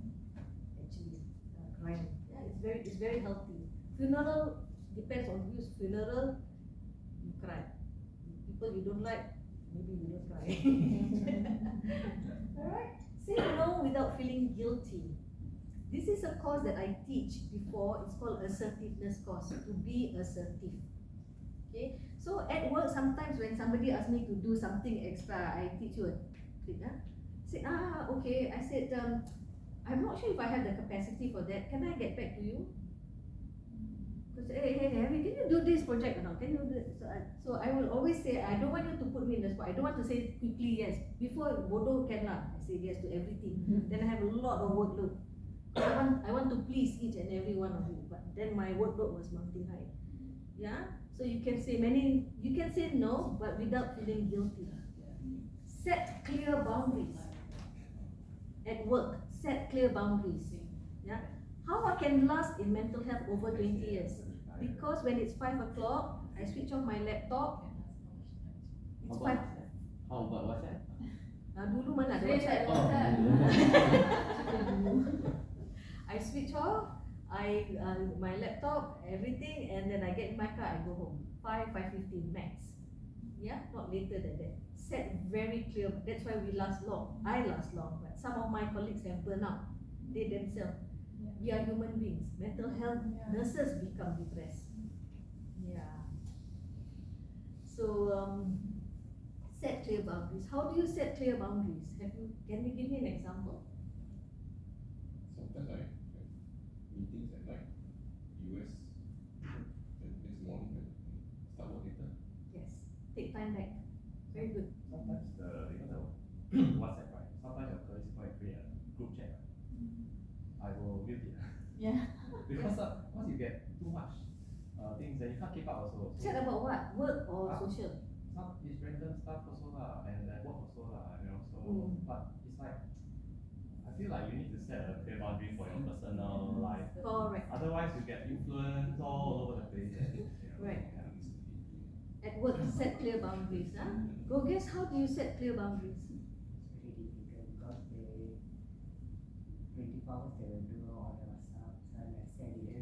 Actually, crying. Yeah, it's very healthy. Funeral depends on whose funeral you cry. People you don't like, maybe you don't cry. Alright? Say no without feeling guilty. This is a course that I teach before. It's called assertiveness course. To be assertive. Okay? So at work, sometimes when somebody asks me to do something extra, I teach you a trick. Say, okay. I said, I'm not sure if I have the capacity for that. Can I get back to you? Because, hey, can you do this project or not? Can you do it? So I will always say, I don't want you to put me in the spot. I don't want to say quickly yes. Before bodoh can lah. I say yes to everything. Then I have a lot of workload. I want to please each and every one of you. But then my workload was mounting high. Yeah. So you can say no, but without feeling guilty. Set clear boundaries. At work, set clear boundaries. Yeah. How I can last in mental health over 20 years? Because when it's 5 o'clock, I switch off my laptop. It's 5. How about WhatsApp? Dulu mana ada Dia tak WhatsApp? ada. I switch off. My laptop, everything, and then I get in my car. I go home. 5:15 max. Yeah, not later than that. Set very clear. That's why we last long. I last long, but some of my colleagues have burn out. They themselves. We are human beings. Mental health nurses become depressed. Yeah. So set clear boundaries. How do you set clear boundaries? Can you give me an example? Sometimes I have meetings at night, US, and next morning and start work later. Yes. Take time back. Very good. Sometimes the WhatsApp, right? Sometimes your colleagues might create a group chat. I will mute it. Yeah. Because once you get too much things, then you can't keep up also. So Chat about what? Work or social? some it's random stuff also lah, and work also lah, you know. So but it's like I feel like you need to set a clear boundary for your personal life. Correct. Otherwise, you get influenced all over the place. And, Right. yeah. At work, set clear boundaries. Go guess, how do you set clear boundaries? Very difficult because they 24 hours they will do all the WhatsApp. So let's say they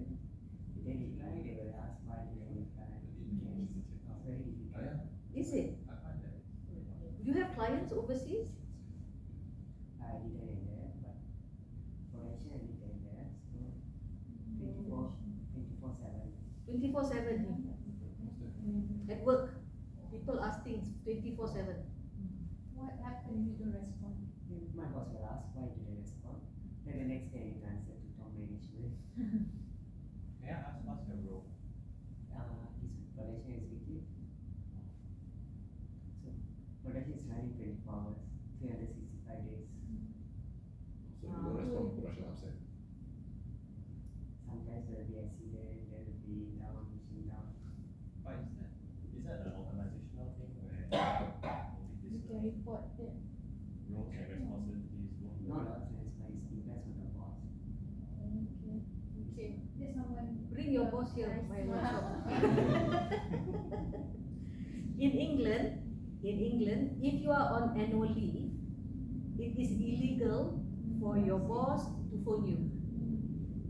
didn't reply, they will ask why they didn't reply. It's very difficult. Is it? I find that. Do you have clients overseas? I didn't end there, but Croatia I didn't end there. So 24/7. 24/7. At work, people ask things 24/7. What happened if you don't respond? My boss will ask why did I respond. Then the next day I need to answer to top management. May I ask what's your role? Is production executive. So production is running 24 hours, 365 days. So if you don't respond, production upset. Sometimes there will be accident, there will be down, machine down. But is that an organizational thing where You can report it. roles and responsibilities won't Not all times, but it depends on the boss. Okay. Okay. There's someone. Bring your boss here, my Nice. workshop. In England, if you are on annual leave, it is illegal for your boss to phone you.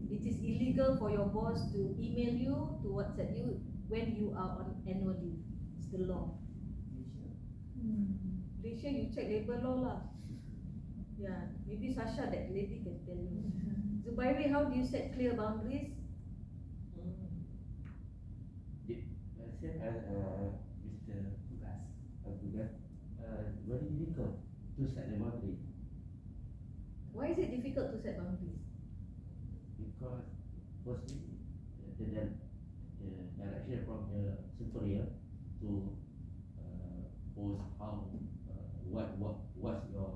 It is illegal for your boss to email you, to WhatsApp you when you are on annual leave. It's the law. You sure? Malaysia, you check labor law lah. Yeah, maybe Sasha, that lady can tell you. Zubairi, how do you set clear boundaries? As Mr. tugas. Tugas, very difficult to set the boundary Why is it difficult to set boundaries? because firstly the direction from the superior to post how what's your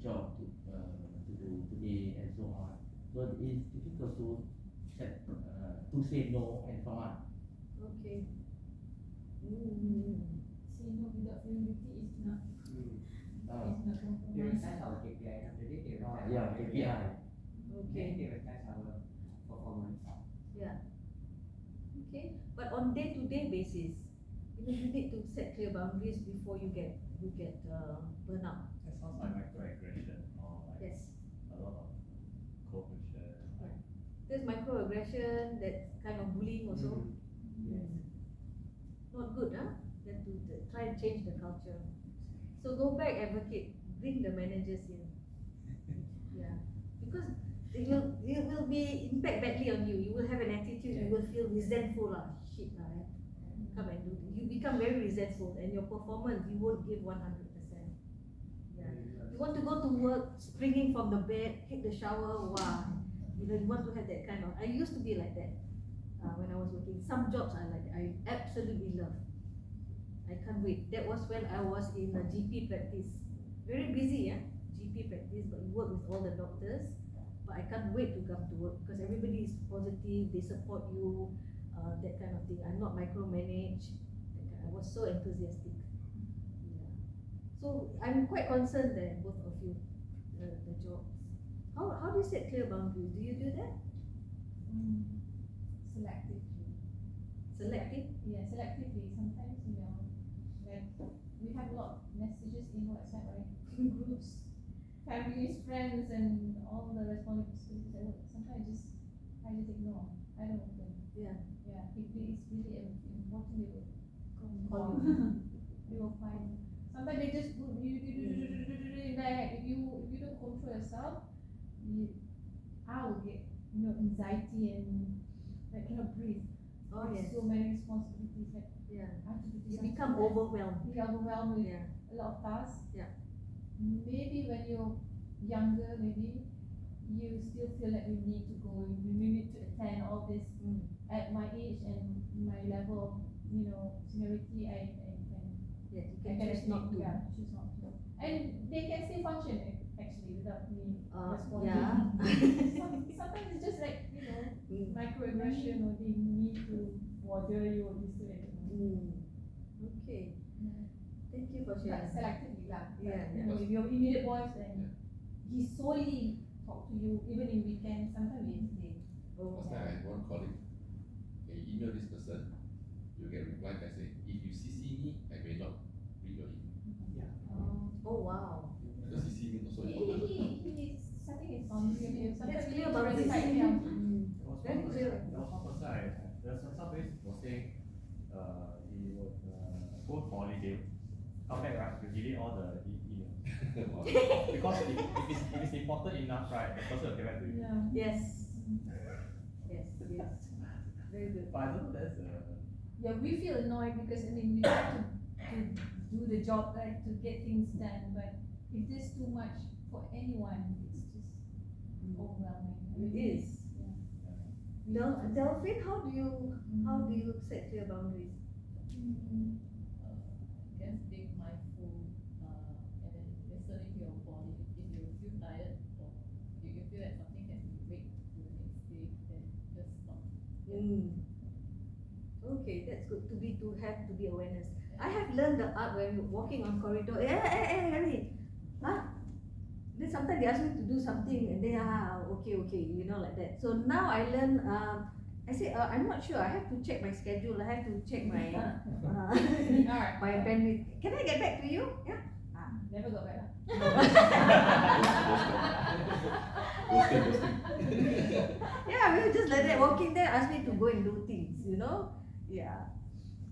job to do today and so on. So it's difficult to set to say no and so on. Okay. Mm. Say no without feeling guilty is not Uh, is not They will compromise. touch our KPI. After that, they will touch yeah, our KPI. Okay. Then they will touch our performance. Okay. But on day-to-day basis, you need to set clear boundaries before you get burnout. That sounds like microaggression or like Yes. a lot of coercion. Like, There's microaggression, that's kind of bullying also. Yes. Not good, huh? You have to try and change the culture. So go back, advocate, bring the managers in. Yeah, because it will be impact badly on you. You will have an attitude. You will feel resentful lah. Shit lah, come and do this. You become very resentful, and your performance you won't give 100%. Yeah, you want to go to work, springing from the bed, hit the shower. Wow, you want to have that kind of. I used to be like that when I was working. Some jobs I absolutely love. I can't wait. That was when I was in a GP practice. Very busy, GP practice, but you work with all the doctors. But I can't wait to come to work because everybody is positive, they support you, that kind of thing. I'm not micromanaged. I was so enthusiastic. Yeah. So I'm quite concerned there, both of you, the jobs. How do you set clear boundaries? Do you do that? Selectively. Selective? Yeah, selectively. Sometimes, like we have a lot of messages in WhatsApp, right? Groups, families, friends, and all the responsibilities at work. Sometimes I just ignore. I don't open. Yeah. Yeah. If it is really important, they will Call call. you. They will find. Sometimes they just do in their head. If you don't control yourself, I will get anxiety and I cannot breathe. Oh I have yes. so many responsibilities that Yeah. I have to do this. You I have to become do that. overwhelmed. You get overwhelmed with Yeah. a lot of tasks. Yeah. Maybe when you're younger, maybe you still feel like you need to go, you need to attend all this. At my age and my level of seniority, I can Yeah, you I can can choose not to. Yeah, choose not to. And they can still function actually without me responding. Yeah. Sometimes it's just like Mm. microaggression or they need to bother you or this to that. Okay. Yeah. Thank you for But sharing. selectively lah. Yeah, But, if your immediate boss and he solely talk to you even in weekends, sometimes they Oh. Last time I had one colleague, okay, email this person, you get reply back saying, if you CC me, I may not read your email. Oh wow. Because CC me also he important. he's setting his boundary. That's Sometimes clear he boundaries. respect, There yeah. was Very one clear. person, there's somebody was saying he would go for holiday, come back, right, you delete all the emails. Because if it's important enough, right, the person will get back to you. Yeah. Yes. Yes. Very good. But I don't know that's Yeah, we feel annoyed because we try to do the job, right, to get things done, but if there's too much for anyone, it's just overwhelming. It is. Delphine, how do you set clear boundaries? Guess being mindful and then listening to your body. If you feel tired or you feel that something can wait to the next day, then just stop. Okay, that's good to be awareness. I have learned the art when you're walking on corridor. Harry, Then sometimes they ask me to do something and then okay, like that. So now I learn. I say I'm not sure. I have to check my schedule. I have to check my Alright. my bandwidth. Can I get back to you? Yeah. Never got back. Yeah, we were just like that walking there. Ask me to go and do things. Yeah.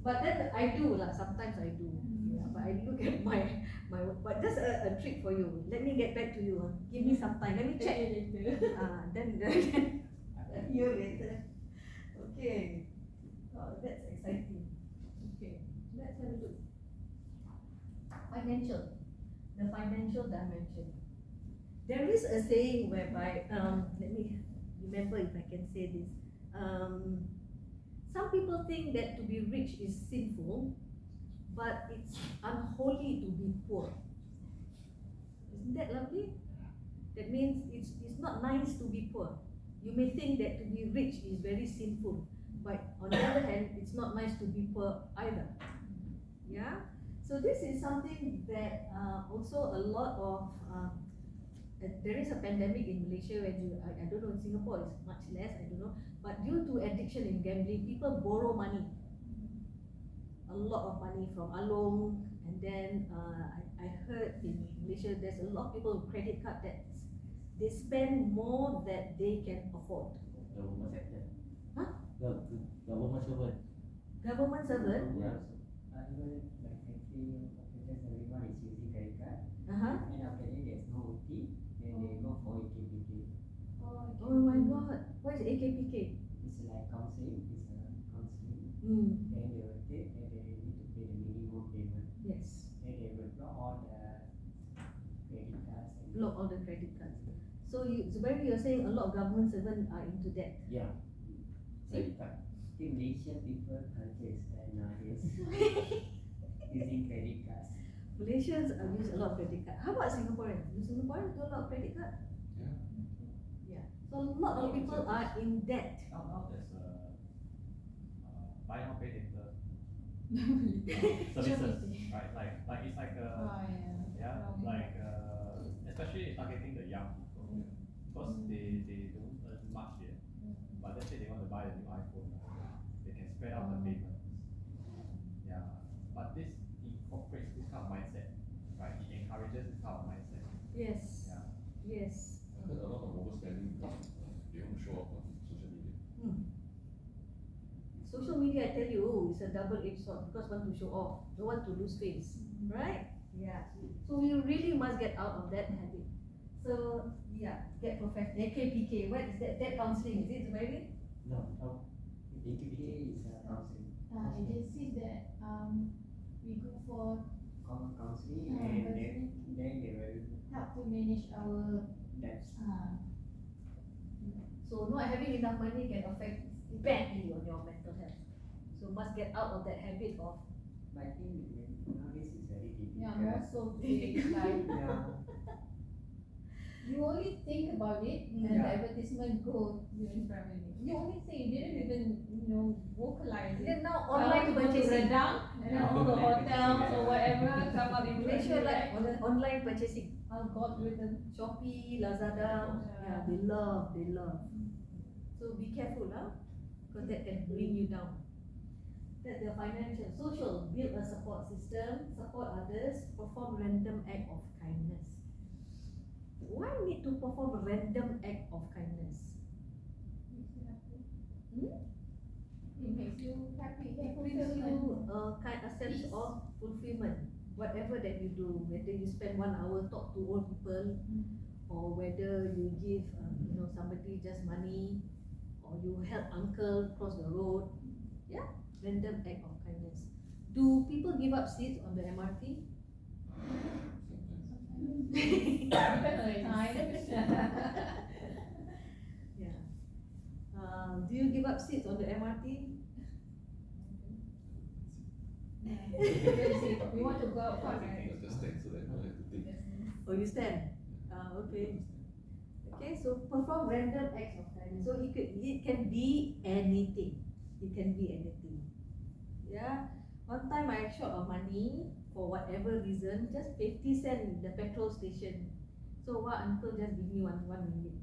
But then I do lah. Sometimes I do. Yeah. But I look at my work. But just a trick for you. Let me get back to you. Give me some time. Let me check. Then a year later. Okay. Oh, that's exciting. financial dimension. There is a saying whereby, let me remember if I can say this. Some people think that to be rich is sinful, but it's unholy to be poor. Isn't that lovely? That means it's not nice to be poor. You may think that to be rich is very sinful, but on the other hand, it's not nice to be poor either. Yeah. So this is something that also a lot of there is a pandemic in Malaysia when I don't know, in Singapore it's much less, I don't know, but due to addiction in gambling, people borrow money, a lot of money from Along, and then I heard in Malaysia there's a lot of people with credit card debts. They spend more than they can afford. Government sector. Huh? Government servant. Government servant? Yeah. Even like factory operators, everyone is using credit card. Uh-huh. And after that, there's no OT. Then they go for AKPK. Oh my god, what is AKPK? It's like counseling. It's a counseling. Mm. Then they will take. Then they need to pay the minimum payment. Yes, Then they will block all the credit cards. And block all the credit cards. So you're saying a lot of government servants are into debt. Yeah. Credit card. I think Malaysian people culture is that nowadays using credit cards. Malaysians use a lot of credit card. How about Singaporeans? Do Singaporeans do a lot of credit card? Yeah. Yeah. So a lot of people are in debt. Now there's buy now pay later Services. services, right? Like it's like Oh, yeah. like especially targeting the young people because they don't earn much yet. But let's say they want to buy a new iPhone, they can spread out the payments. Yeah, but this incorporates this kind of mindset, right? It encourages this kind of mindset. Yes. Yeah. Yes. I heard a lot of overspending because they want to show off on social media. Social media, I tell you, is a double-edged sword because want to show off, don't want to lose face, right? Yeah. So we really must get out of that habit. So yeah, get professional. AKPK, what is that? Debt counseling, is it, Zubairi? No. AKPK is a counseling. Agencies that we go for Common counseling Yeah, and counseling. then they will help to manage our debts. So not having enough money can affect badly on your mental health. So must get out of that habit of But I think nowadays it's very difficult. yeah, more so to like Yeah. you only think about it and the Yeah. advertisement go you in front of you. You only think, you didn't even vocalize it. then now Online online purchasing. Redang and then all the hotels or whatever come out in Malaysia like like online purchasing. algorithm. Shopee, Lazada, yeah, they love. So be careful, because that can bring you down. That's the financial, social, build a support system, support others, perform random act of kindness. Why need to perform a random act of kindness? It makes you happy. It brings you a sense of fulfillment. Whatever that you do, whether you spend 1 hour talk to old people, or whether you give somebody just money, or you help uncle cross the road, yeah, random act of kindness. Do people give up seats on the MRT? Yeah. Do you give up seats on the MRT? We want to go out I fast, think right? I'll just stand so that I don't have to think. Oh, you stand? Okay. Okay, so perform random acts of kindness. So it can be anything. It can be anything. Yeah. One time I short of money for whatever reason, just 50 cents in the petrol station. So what uncle just give me one ringgit.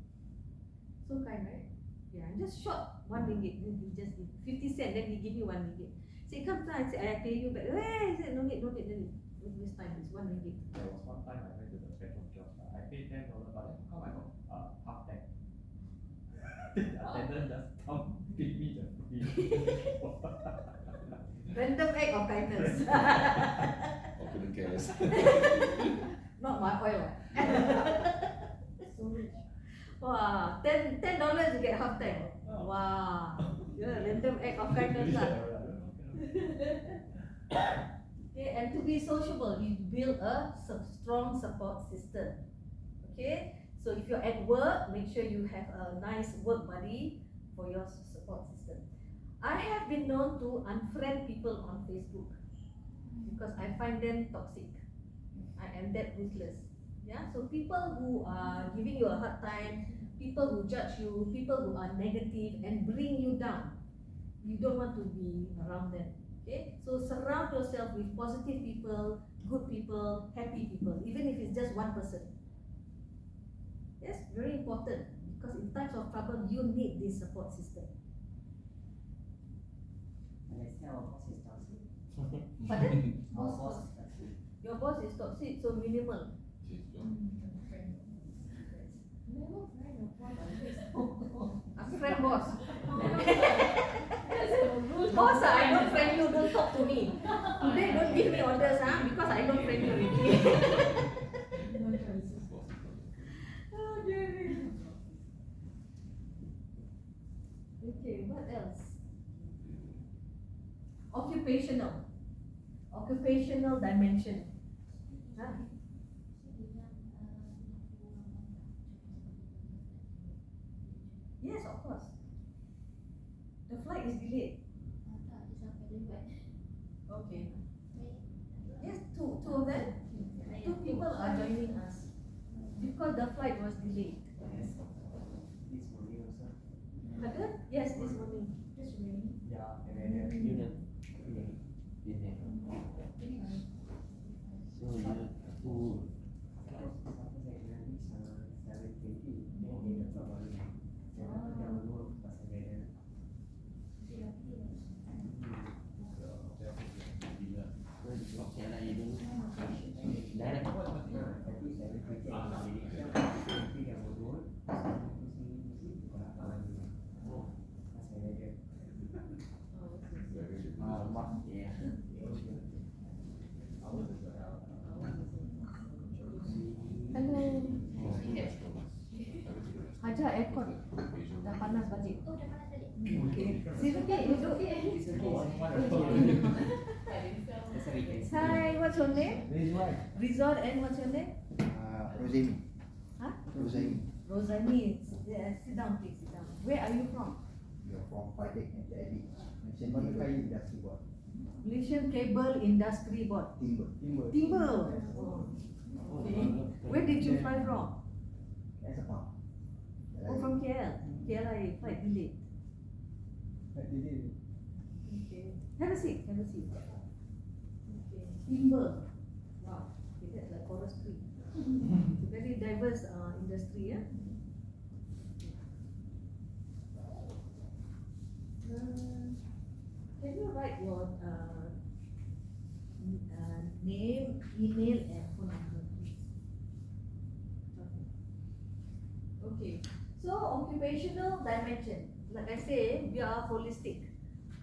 So kind, right? Yeah, I'm just short 1 ringgit. Then he just give 50 cents, then he give me 1 ringgit. Say, come time, I say, I pay you back. Hey, he said, no need. Don't waste time, it's 1 ringgit. There was one time I went to the petrol kiosk. I paid $10, but then how come I got half tank? The attendant just come give me the free. Random act of kindness. Or couldn't care less. Not my oil. So rich. Wow, $10 you get half tank. Wow. Yeah, random act of kindness lah. Okay, and to be sociable, you build a strong support system. Okay, so if you're at work, make sure you have a nice work buddy for your support system. I have been known to unfriend people on Facebook because I find them toxic. I am that ruthless. Yeah, so people who are giving you a hard time, people who judge you, people who are negative and bring you down, you don't want to be around them. Okay, so surround yourself with positive people, good people, happy people, even if it's just one person. Yes, very important, because in times of trouble you need this support system. And let's say our boss is toxic. Pardon? Our boss is toxic. Your boss is toxic, so minimal. Change job. Never friend your boss on Facebook. A friend boss. That's a rule. Boss, I don't friend you, don't talk to me. Today don't give me orders, because I don't friend you already. Oh, dear. Okay, what else? Occupational dimension. Huh? Yes, of course. The flight is delayed. Okay. Yes, two of them. Two people are joining us because the flight was delayed. Yes. This morning also. Pardon? Yes, this morning. Yeah, the weather. You know, Yeah. you know. So you who Suppose I can reach 7:20, then they the problem. Then after that will work because the weather. okay lah you do direct Tapi 7:20 nanti dia mundur, pusing bukan apa lagi. Pas the weather. maaf ya Hello. Hajar aircon. Dah panas balik. Okay. Silakan duduk. That's how we can see. Hi, what's your name? Rizal, and what's your name? Rosemi. Huh? Rosemi. Rosani. Yeah, sit down, please. Sit down. Where are you from? You're from Pajak and Jadi. Malaysian Cable Industry Board. Malaysian Cable Industry Board. Timber. Timber. Oh. Okay. Where did you fly from? As a farm. Oh, from KL. KL, flight delayed. Okay. Have a seat. Have a seat. Okay. Timber. Wow. Okay, that's like forestry. It's a very diverse industry, yeah. Can you write your name, email, and phone number, please? Okay. So occupational dimension. Like I say, we are holistic.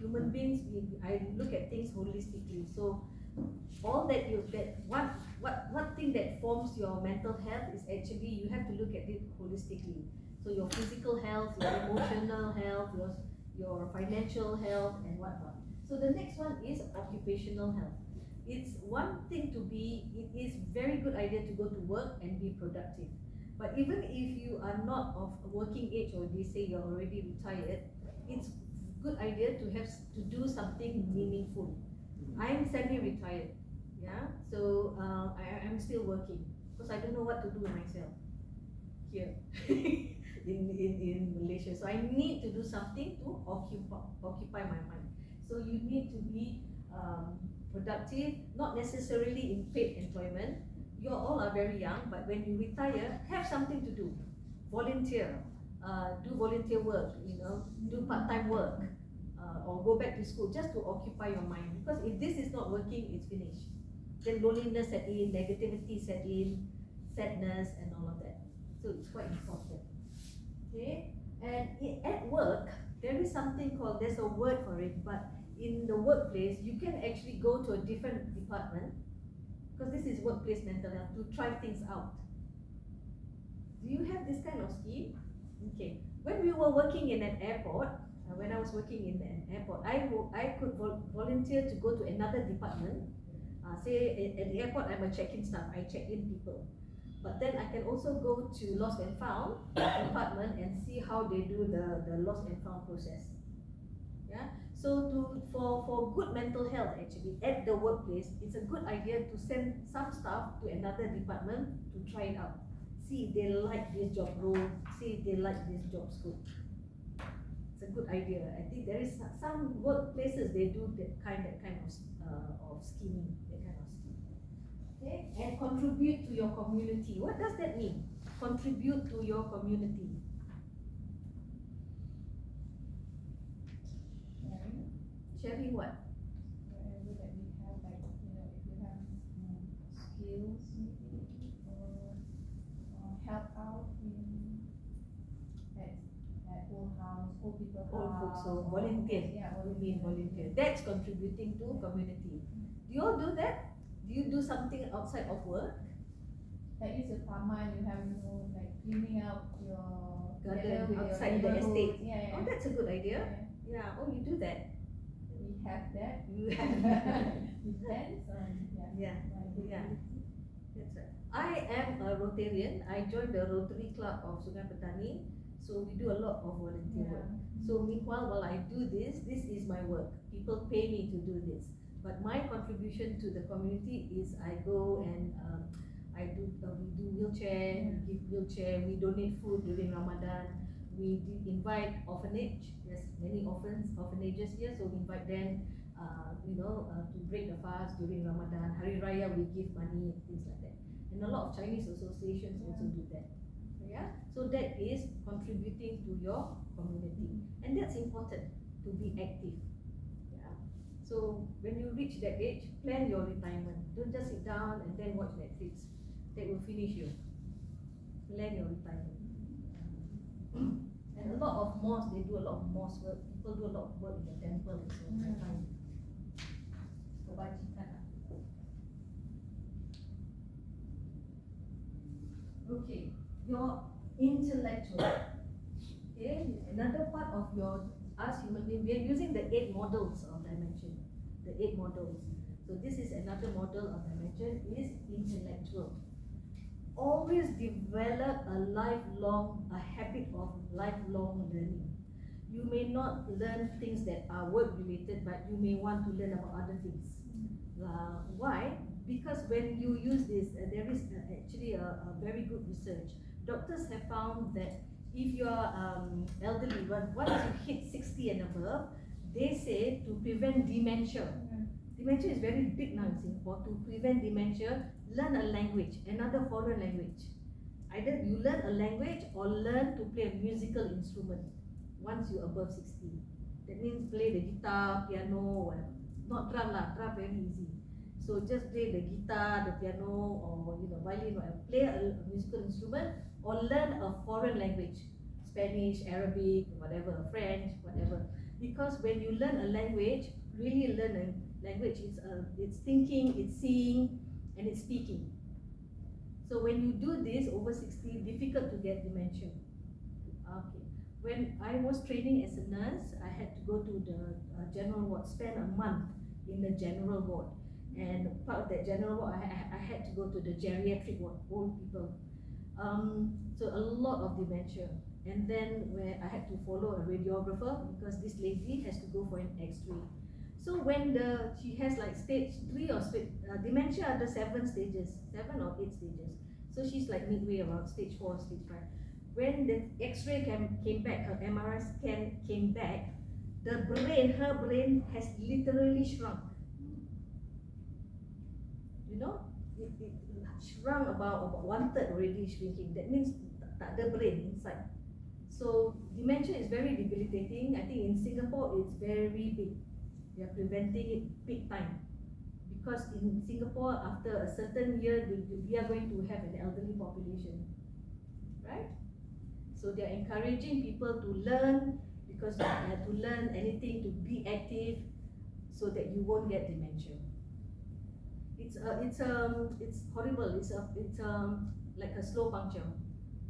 Human beings, I look at things holistically. So all that what thing that forms your mental health is actually you have to look at it holistically. So your physical health, your emotional health, your financial health, and whatnot. So the next one is occupational health. It's one thing it is very good idea to go to work and be productive. But even if you are not of working age or they say you're already retired, it's good idea to do something meaningful. I'm semi-retired, yeah. So I'm still working because I don't know what to do with myself here in Malaysia. So I need to do something to occupy my mind. So you need to be productive, not necessarily in paid employment. You all are very young, but when you retire, have something to do. Volunteer, do volunteer work, do part-time work, or go back to school just to occupy your mind. Because if this is not working, it's finished. Then loneliness set in, negativity set in, sadness, and all of that. So it's quite important. Okay, and at work, there is something called, there's a word for it, but in the workplace, you can actually go to a different department, because this is workplace mental health, to try things out. Do you have this kind of scheme? Okay. When we were working in an airport, when I was working in an airport, I could volunteer to go to another department Say at the airport, I'm a check-in staff. I check in people. But then I can also go to lost and found department and see how they do the lost and found process. Yeah. So for good mental health actually at the workplace, it's a good idea to send some staff to another department to try it out. See if they like this job role. See if they like this job scope. It's a good idea. I think there is some workplaces they do that kind of scheming, that kind of scheme. Okay, and contribute to your community. What does that mean? Contribute to your community. Sharing Sharing what? wherever that we have, like, you know, if you have skills maybe, or help out in at old house, old people Old house. folks, so or- volunteer. Yeah, You mean volunteer. That's contributing to community. Do you all do that? Do you do something outside of work? Like it's a taman, you have, you know, like cleaning out your Garden with your outside the neighborhood. estate. Yeah, yeah. Oh, that's a good idea. Yeah. Yeah. Oh, you do that. We have that. You Depends on, yeah. Yeah. my Yeah. ability. That's right. I am a Rotarian. I joined the Rotary Club of Sungai Petani, so we do a lot of volunteer work. So meanwhile, while I do this is my work. People pay me to do this. But my contribution to the community is I go and we do wheelchair, we give wheelchair, we donate food during Ramadan. We invite orphanage. There's many orphanages here, so we invite them. To break the fast during Ramadan. Hari Raya we give money and things like that. And a lot of Chinese associations also do that. Yeah. So that is contributing to your community, and that's important to be active. Yeah. So when you reach that age, plan your retirement. Don't just sit down and then watch Netflix. That will finish you. Plan your retirement. And a lot of mosques, they do a lot of mosque work. People do a lot of work in the temple and so on. I find kebajikan lah. Okay, your intellectual. Okay, another part of your us human being, we are using the 8 models of dimension. The 8 models. So this is another model of dimension is intellectual. Always develop a habit of lifelong learning. You may not learn things that are work related, but you may want to learn about other things. Why? Because when you use this, there is actually a very good research. Doctors have found that if you are elderly, once you hit 60 and above, they say to prevent dementia. Dementia is very big now in Singapore. To prevent dementia, learn a language, another foreign language. Either you learn a language or learn to play a musical instrument once you're above 60. That means play the guitar, piano, whatever. Not drum lah, drum very easy. So just play the guitar, the piano, or violin, whatever. Play a musical instrument or learn a foreign language, Spanish, Arabic, whatever, French, whatever. Because when you learn a language, really learn a language, it's thinking, it's seeing, and it's speaking. So when you do this over 60, difficult to get dementia. Okay. When I was training as a nurse, I had to go to the general ward, spend a month in the general ward. And part of that general ward, I had to go to the geriatric ward, old people. So a lot of dementia. And then where I had to follow a radiographer because this lady has to go for an X-ray. So when she has like stage 3 or dementia are the 7 stages, 7 or 8 stages. So she's like midway around stage 4, stage 5. When the X-ray came back, her MRI scan came back, her brain has literally shrunk. It shrunk about 1/3 already shrinking. That means tak ada brain inside. So dementia is very debilitating. I think in Singapore it's very big. They are preventing it big time. Because in Singapore, after a certain year, we are going to have an elderly population. Right? So they are encouraging people to learn, because you have to learn anything to be active so that you won't get dementia. It's horrible. It's like a slow puncture.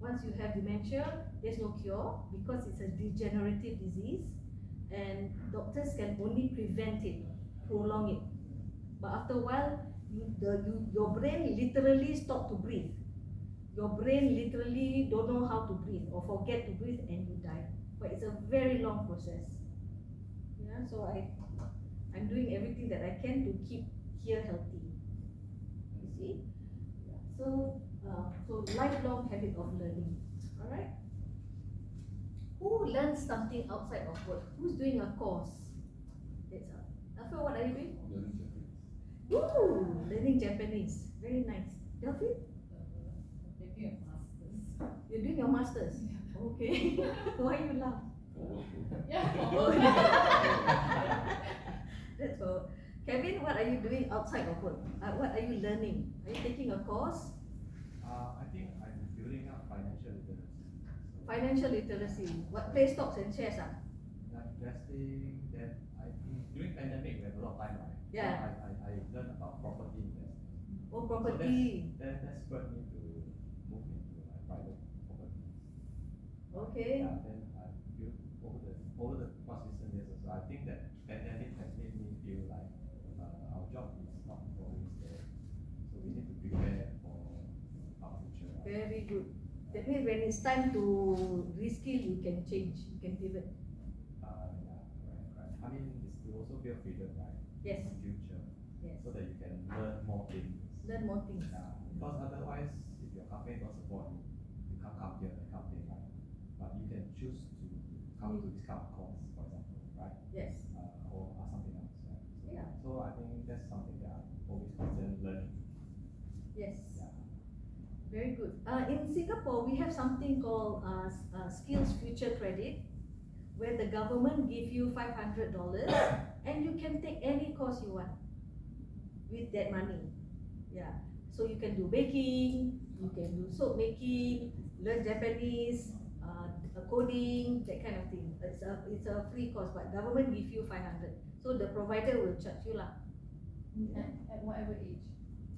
Once you have dementia, there's no cure because it's a degenerative disease, and doctors can only prevent it, prolong it. But after a while, your brain literally stop to breathe. Your brain literally don't know how to breathe or forget to breathe and you die. But it's a very long process. Yeah, so I'm doing everything that I can to keep here healthy. You see? Yeah. So lifelong habit of learning. All right. Who learns something outside of work? Who's doing a course? It's Alfred, what are you doing? Learning Japanese. Ooh, learning Japanese. Very nice. Delphin, Taking a master's. you're doing your masters. Okay. Why you laugh? For work. Yeah. That's all. Kevin, what are you doing outside of work? What are you learning? Are you taking a course? I think I'm building up financial literacy. So, Financial literacy. What, play stocks and shares? like investing, then during pandemic we have a lot of time, right? Yeah. So I learned about property investing. Oh, So property. that's spurred me to move into private property. Okay. Yeah, then I built over the past recent years. So I think that pandemic has made me feel like our job is not always there. So we need to prepare for our future. Right? Very good. That means when it's time to reskill, you can change, you can pivot. Yeah, right. I mean, it's to also build freedom, right? Yes. In future. Yes. So that you can learn more things. Learn more things. Yeah. Because otherwise, if your company don't support you, you can't come here and come there, right? But you can choose to come to this kind of course, for example, right? Yes. Or something else, right? So, Yeah. So I think that's something that I'm always constantly learning. Yes. Yeah. Very good. In Singapore, we have something called Skills Future Credit, where the government give you $500 and you can take any course you want with that money. Yeah. So you can do baking, you can do soap making, learn Japanese, coding, that kind of thing. It's a free course, but government give you 500. So the provider will charge you lah. At whatever age.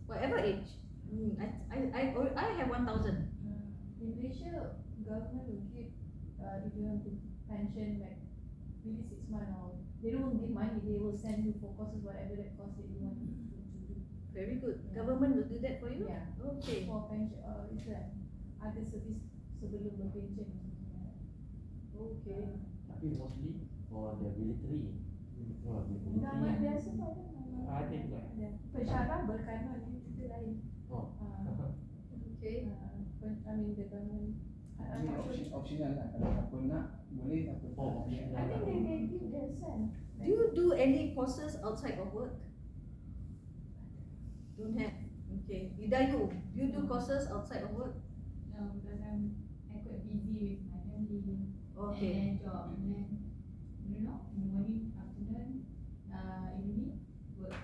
Whatever age. I have 1,000. In Malaysia, government will give, if you want to pension, like maybe 6 months, or they don't give money, they will send you for courses, whatever that course that you want to do. Very good. Yeah. Government will do that for you? Yeah. Okay. For pension, it's like other service sebelum berpension or something like that. Okay. Tapi mostly for the military. Nama biasa tu ada nama. Ada juga. Ada. Pensyarah berkanon ni itu lain. Oh. Okay. I mean the government. Ini optional lah. Kalau siapa nak, boleh, siapa tak. Oh, optional. I think they give their son. Do you do any courses outside of work? Don't have. Okay. Idayu, do you do courses outside of work? No, because I'm quite busy with my family Okay. and job, and then you know, in the morning, afternoon, evening, work,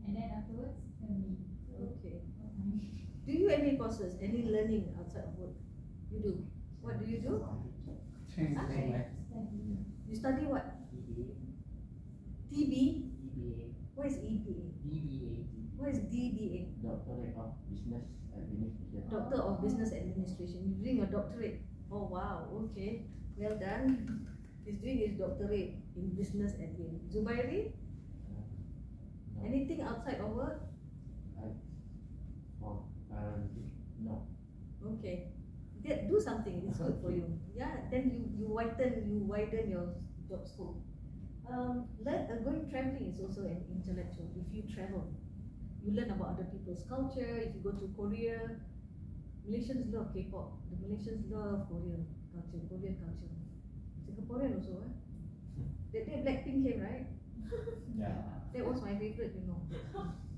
and then afterwards, family. So, Okay. no time. Do you any courses, any learning outside of work? You do. What do you do? You study what? TB? What is EBA? What is DBA? Doctorate of Business Administration. Doctor of Business Administration. You're doing a doctorate. Oh wow, okay. Well done. He's doing his doctorate in business admin. Zubairi, No. anything outside of work? For currently, no. Okay. Do something, it's good for you. Yeah, then you widen your job scope. Going traveling is also an intellectual. If you travel, you learn about other people's culture. If you go to Korea, Malaysians love K-pop. The Malaysians love Korean culture. Singaporean also, eh? That day Blackpink came, right? Yeah. That was my favorite, you know.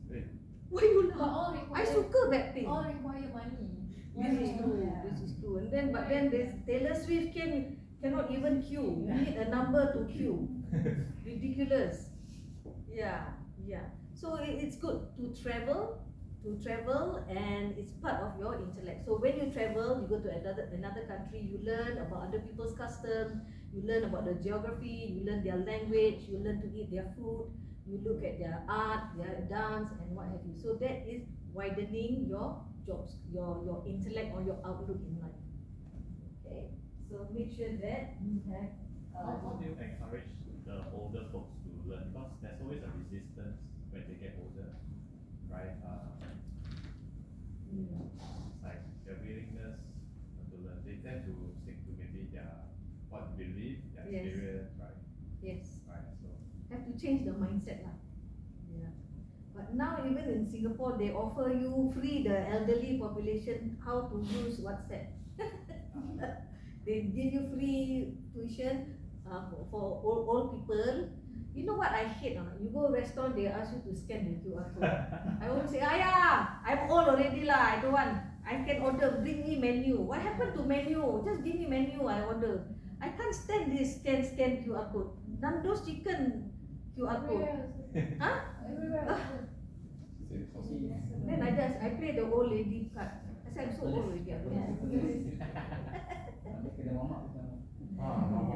Wait. Why you But laugh? all I require, suka Blackpink. all require money. This is true. Yeah. This is true. And then, but then there's Taylor Swift cannot even queue. You need a number to queue. Ridiculous. Yeah, yeah. So it's good to travel, and it's part of your intellect. So when you travel, you go to another country, you learn about other people's customs, you learn about the geography, you learn their language, you learn to eat their food, you look at their art, their dance, and what have you. So that is widening your jobs, your intellect or your outlook in life. Okay, so make sure that you have. How do you encourage the older folks to learn? Because there's always a resistance when they get older, right? It's like their willingness to learn. They tend to stick to maybe their what they believe, their Yes. experience, right? Yes. Right. So Have to change the mindset lah. Yeah. But now even in Singapore, they offer you free the elderly population how to use WhatsApp. They give you free tuition for old people. You know what I hate? You go restaurant, they ask you to scan the QR code. I always say, Ayah, I'm old already lah. I don't want. I can order. Bring me menu. What happened to menu? Just give me menu. I order. I can't stand this scan QR code. Nando's chicken QR code. Huh? Everywhere. Same cost. Then I play the old lady card. I said I'm so old already. Kedai mamak pun sama.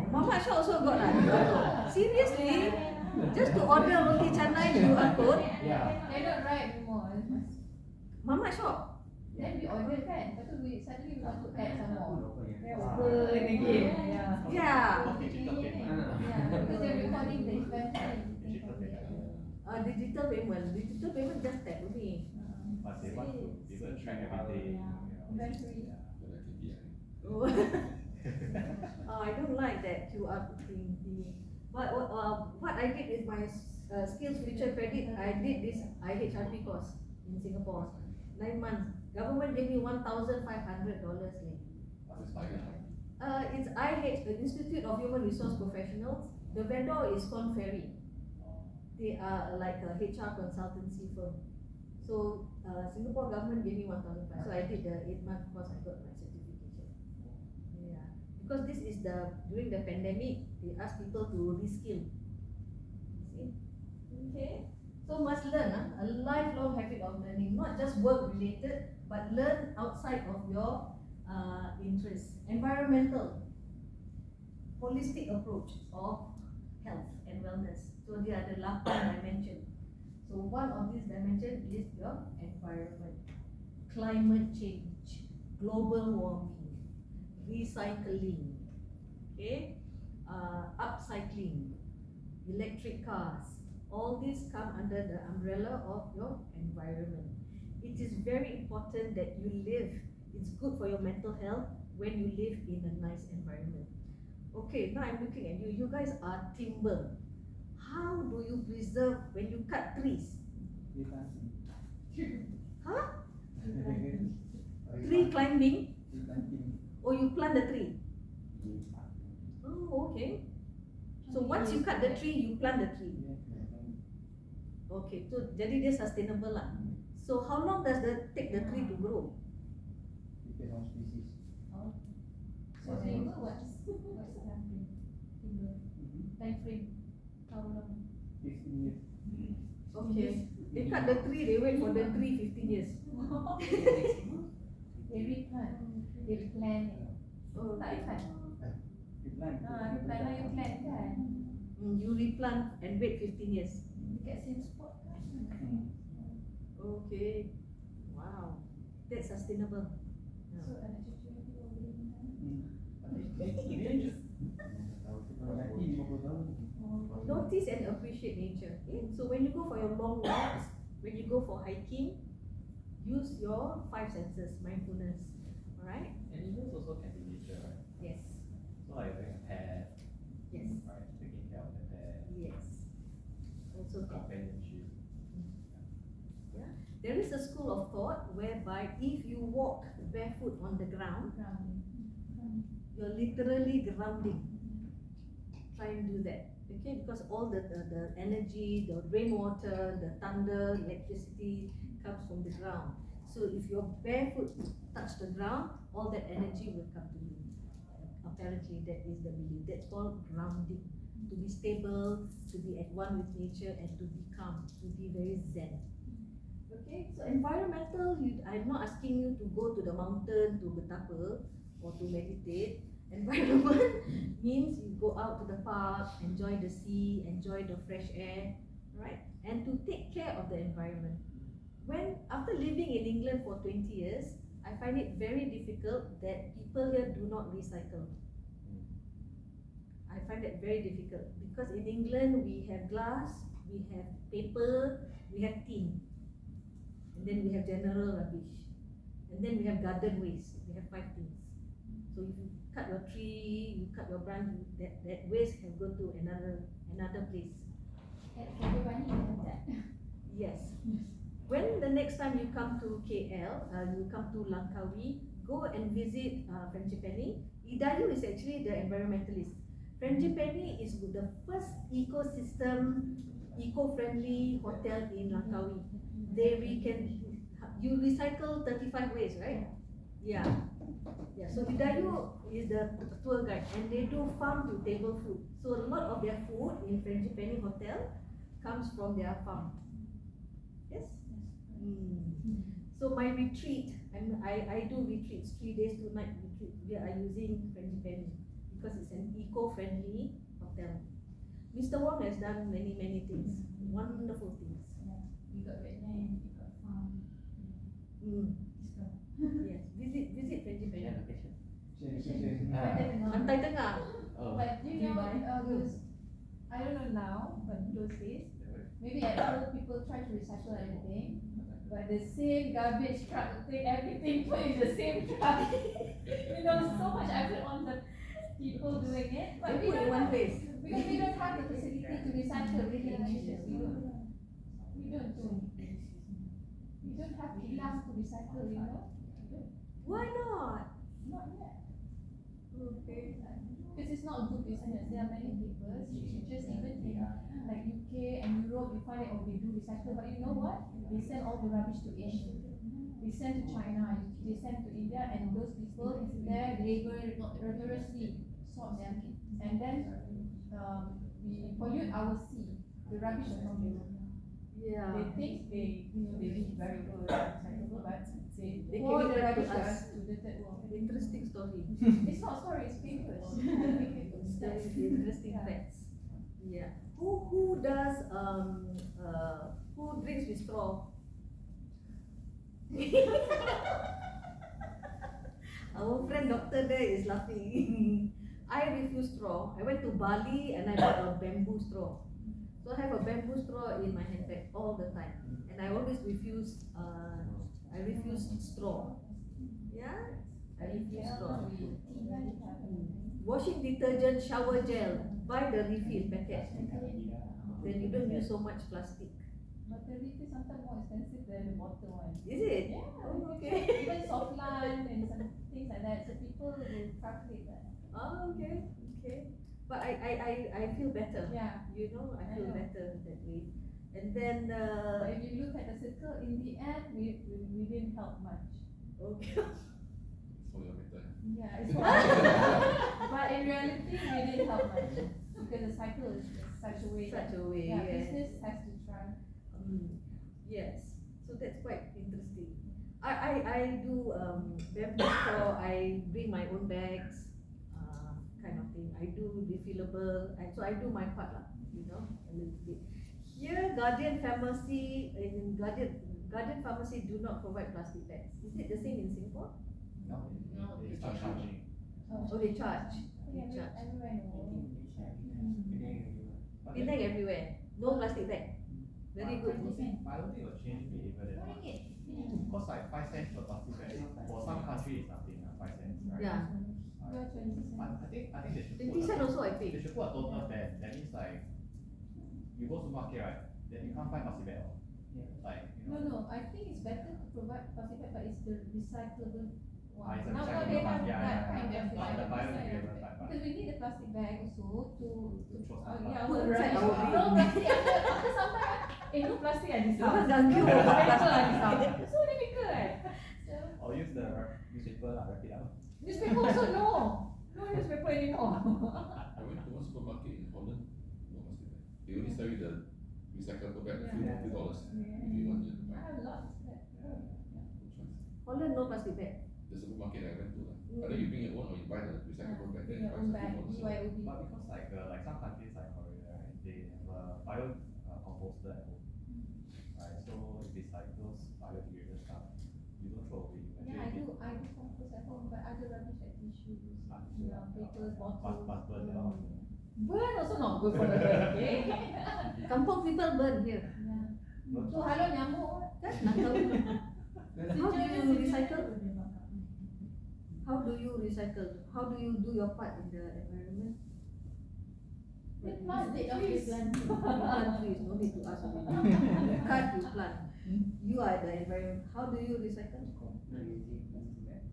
Mama shop also got lah. Seriously, just to order roti canai QR code. Yeah. They don't write anymore. Mama shop. Then we order kan, lepas tu we suddenly we want to add some more. Then Ah. open again. Yeah. Yeah. digital payment. Yeah, because they're recording the event and Digital payment. Digital payment. Digital payment just tap only. But they want to even track everything. Inventory. But that can be Oh. I don't like that QR thing. What I did is my skills future credit. I did this IHRP course in Singapore. 9 months. Government gave me $1,500. What is fire? It's IH, the Institute of Human Resource Professionals. The vendor is Corn Ferry. They are like a HR consultancy firm. So Singapore government gave me 1,500. So I did the 8-month course. I got my certification. Yeah, because this is during the pandemic. They ask people to reskill. See, okay. So must learn a lifelong habit of learning, not just work related, but learn outside of your interests. Environmental, holistic approach of health and wellness. So there are the 8 dimensions. So one of these dimensions is your environment, climate change, global warming, recycling, okay, upcycling, electric cars. All these come under the umbrella of your environment. It is very important that you live. It's good for your mental health when you live in a nice environment. Okay, now I'm looking at you. You guys are timber. How do you preserve when you cut trees? Huh? Tree climbing? Or you plant the tree? Oh, okay. So once you cut the tree, you plant the tree. Okay, so jadi dia sustainable lah. So how long does take the tree to grow? Depends on species. So timber, what's the time frame? Timber. Time frame. How long? 15 years. Okay. They cut the tree, they wait for the tree 15 years. They replant. They replant. Oh, Tak okay. replant. Replant. Replant lah you plant kan. You replant and wait 15 years. Dekat same spot kan. Okay. Wow. That's sustainable. So anak cucu nanti orang boleh minat. Nanti 50 tahun. Notice and appreciate nature. Okay? So when you go for your long walks, when you go for hiking, use your 5 senses, mindfulness. Alright? Animals also can be nature, right? Yes. So like having a pet, Yes. right? Taking care of the pet, Yes. Also can. companionship. Yeah. There is a school of thought whereby if you walk barefoot on the ground, you're literally grounding. Try and do that. Okay, because all the energy, the rainwater, the thunder, electricity comes from the ground. So if your barefoot touch the ground, all that energy will come to you. Apparently that is the belief. That's called grounding. To be stable, to be at one with nature, and to be calm, to be very zen. Okay, so environmental, I'm not asking you to go to the mountain to betapa or to meditate. Environment means you go out to the park, enjoy the sea, enjoy the fresh air, right? And to take care of the environment. When, after living in England for 20 years, I find it very difficult that people here do not recycle. I find that very difficult because in England we have glass, we have paper, we have tin. and then we have general rubbish, and then we have garden waste. We have 5 things. So if you cut your tree, you cut your branch, that waste can go to another place. At February you have that. Yes. When the next time you come to KL, you come to Langkawi, go and visit Frangipani. Idayu is actually the environmentalist. Frangipani is the first ecosystem, eco-friendly hotel in Langkawi. You recycle 35 waste, right? Yeah. Yeah. So Idayu is the tour guide, and they do farm to table food. So a lot of their food in Frangipani hotel comes from their farm. Yes. So my retreat, I do retreats, 3 days 2 night retreat. We are using Frangipani because it's an eco-friendly hotel. Mr. Wong has done many things, wonderful things. You got wetland, you got farm. Yes, visit Frangipani. Share location. Pantai Tengah. Oh. But you know, those, I don't know now, but those days, maybe at first people try to recycle everything, but the same garbage truck will take everything, put in the same truck. You know, so much effort on the people doing it, but we Put in don't one have, place. because we don't have the facility to recycle everything. We don't. We don't have enough to recycle, you know. Why not? Not yet. Okay. Because it's not a good business. There are many papers. You should just even in like UK and Europe, you find it, oh, they do recycle, but you know what? They send all the rubbish to Asia. They send to China. They send to India, and those people there rigorously sort them, and then we pollute our sea. The rubbish is from there. Yeah. They think they do very good recyclable, but They pour give it the back to rubbish us. to the third world. Interesting story. It's not story, it's papers. Interesting Yeah. facts. Yeah. Who does who drinks with straw? Our friend doctor there is laughing. I refuse straw. I went to Bali and I bought a bamboo straw. So I have a bamboo straw in my handbag all the time, and I always refuse. I refuse straw. Yeah, I refuse straw. Washing detergent, shower gel, buy the refill packet. Then you don't use so much plastic. But the refill is sometimes more expensive than the bottle one. Is it? Yeah, Oh, okay. even soft line and some things like that. So people will calculate that. Oh, okay, okay. But I feel better. Yeah. You know, I feel I know. better that way. And then But if you look at the circle, in the end, we didn't help much. okay. For your better. Yeah, it's but in reality, we didn't help much because the cycle is such a way. Such a way. Yeah, Yes. business has to try. Yes. So that's quite interesting. I do bamboo straw. I bring my own bags, kind of thing. I do refillable. So I do my part lah. You know, a little bit. Here, Guardian Pharmacy Guardian Pharmacy do not provide plastic bags. Is it the same in Singapore? No, No, they it's start not. charging. Oh, they charge. They charge. Everywhere in the world. Penang everywhere. No plastic bag. Very good. But I don't think it will change behavior that much. Because like 5 cents per plastic bag, for some country it's nothing, 5 cents, right? Yeah. You're 20 cents. I think they should 20 put cent also I they pay. should put a total ban. That means like you go supermarket, right? Then you can't find plastic bag. Like you know. No, I think it's better to provide plastic bag, but it's the recyclable one. It's a Now recyclable they one, have yeah, that yeah, kind yeah. of The plastic biodegradable bag. type, Because we need a plastic bag also to throw oh, stuff yeah, out. Put our inside rubbish. our bin. No plastic after some time, no plastic at this Jangan house. ganggu No orang paper at this plastic. house. So difficult, right? So Or use the newspaper, wrap it up. newspaper also no newspaper anymore. I went to one supermarket in Holland, no plastic bag. They only sell you the recyclable bag, a few dollars. If you want to I buy. have lots of that. No choice. Holland no plastic bag. The supermarket I went to, either you bring your own or you buy the recyclable bag, then Bring it your own bag, price a few BYOB. But because like some countries like Korea, right, they have a composter at home, right? So if it's like those biodegradable stuff, you don't throw away. You Yeah, I actually do compost at home, but other rubbish like tissues, papers, But bottles. burn that one. Burn also not good for the bird, okay? Kampung people burn here. Yeah. So halo nyamuk. Kan Langkawi. How do you recycle? How do you recycle? How do you do your part in the environment? We plant trees. You plant trees, no need to ask already. You cut, you plant. You are the environment. How do you recycle? Not using plastic bag.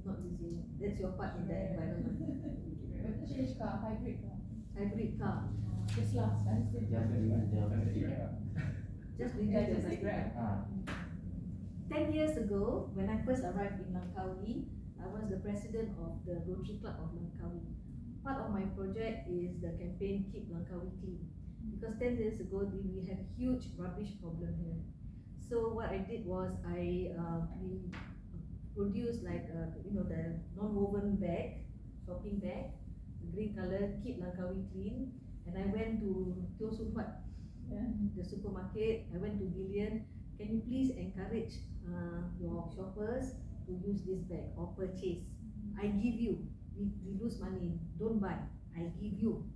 Not using. That's your part in the environment. Better change car, hybrid car. Hybrid car. Tesla, expensive. Just Just reduce the plastic. 10 years ago, when I first arrived in Langkawi, I was the president of the Rotary Club of Langkawi. Part of my project is the campaign Keep Langkawi Clean. Because 10 years ago, we had huge rubbish problem here. So what I did was we produced like the non-woven bag, shopping bag, the green color, Keep Langkawi Clean. And I went to Teo Soon Huat, the supermarket. I went to Gillian. Can you please encourage your shoppers to use this bag or purchase? I give you. We lose money. Don't buy. I give you.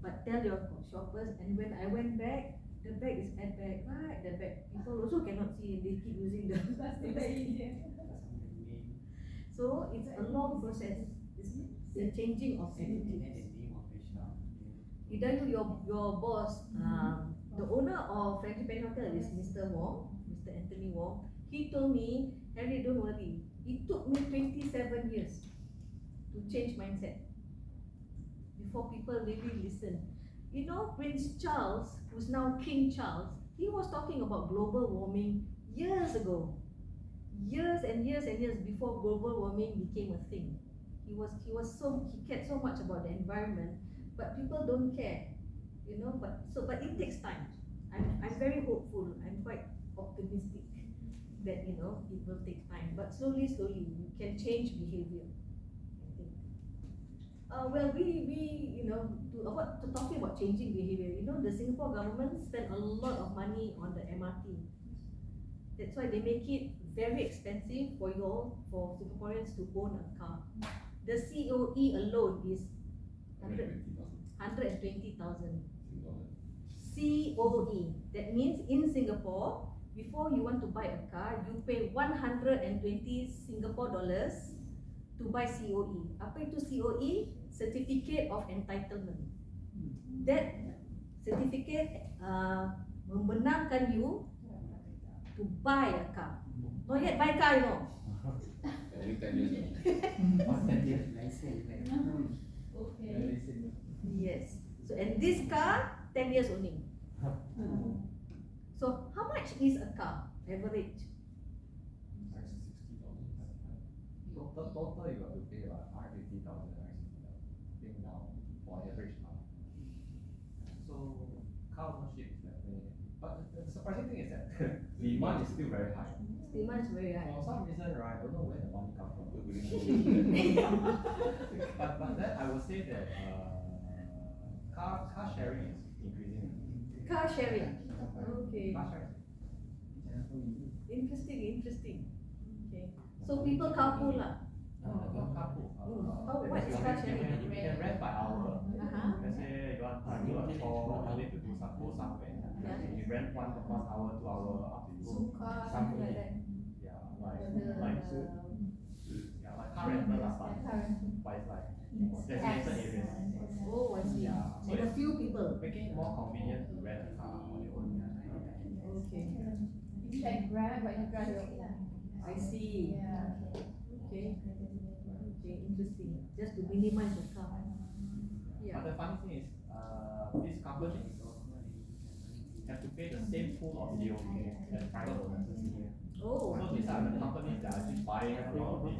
But tell your shoppers. And when I went back, the bag is at back, right? The bag. People also cannot see. They keep using the plastic bag. So it's a long process. It's the changing of attitudes. You tell your boss, the owner of Frankie Penny Hotel is Mr. Wong, Mr. Anthony Wong. He told me, Harry, don't worry. It took me 27 years to change mindset before people really listen. You know, Prince Charles, who's now King Charles, he was talking about global warming years ago. Years and years and years before global warming became a thing. He cared so much about the environment, but people don't care, but it takes time. I'm very hopeful. I'm quite optimistic that it will take time, but slowly you can change behavior, I think. Well, talking about changing behavior, the Singapore government spent a lot of money on the MRT. That's why they make it very expensive for Singaporeans to own a car. The COE alone is 120,000. COE. That means in Singapore, before you want to buy a car, you pay 120 Singapore dollars to buy COE. Apa itu COE? Certificate of Entitlement. That certificate membenarkan you to buy a car. Not yet buy car, Only 10 years. License. Okay. Yes. So and this car, 10 years only. So how much is a car average? Total you got to pay about 50,000, I think now for average car. So car ownership is definitely, but the surprising thing is that demand is still very high. Demand is very high. For some reason, right, I don't know where the money comes from. but then I would say that car sharing is increasing. Car sharing. Okay. Car sharing. Interesting. Okay. So people carpool lah. Carpool. What is car sharing? You can rent by hour. Uh-huh. Let's say you want to do a chore, you need to go somewhere. Yeah. You rent 1 hour, 2 hour, up to you. Suka, something like that. Yeah, like car rental lah, but it's like designated areas. Oh, I see. Yeah. So And a few people. making it more convenient to rent a car on your own. Okay. It's like Grab, but you drive your own. I see. Yeah. Okay. Interesting. Just to minimize the car. But Yeah. the funny thing is, these companies have to pay the same pool of COE as private owners. Oh. So these are the companies that are actually buying a lot of these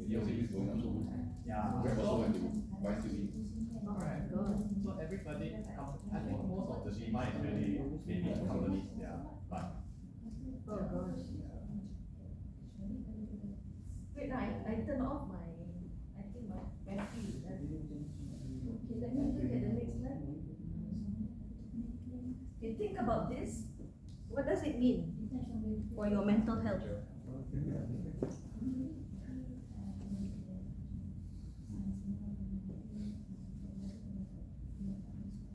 COE is going up so much. Yeah. Grab also went to buy COE. Oh my God. So everybody, I think most of the demand is really maybe companies, yeah. But Oh gosh. Wait, I turn off my battery. Okay, let me look at the next slide. Okay, think about this. What does it mean for your mental health?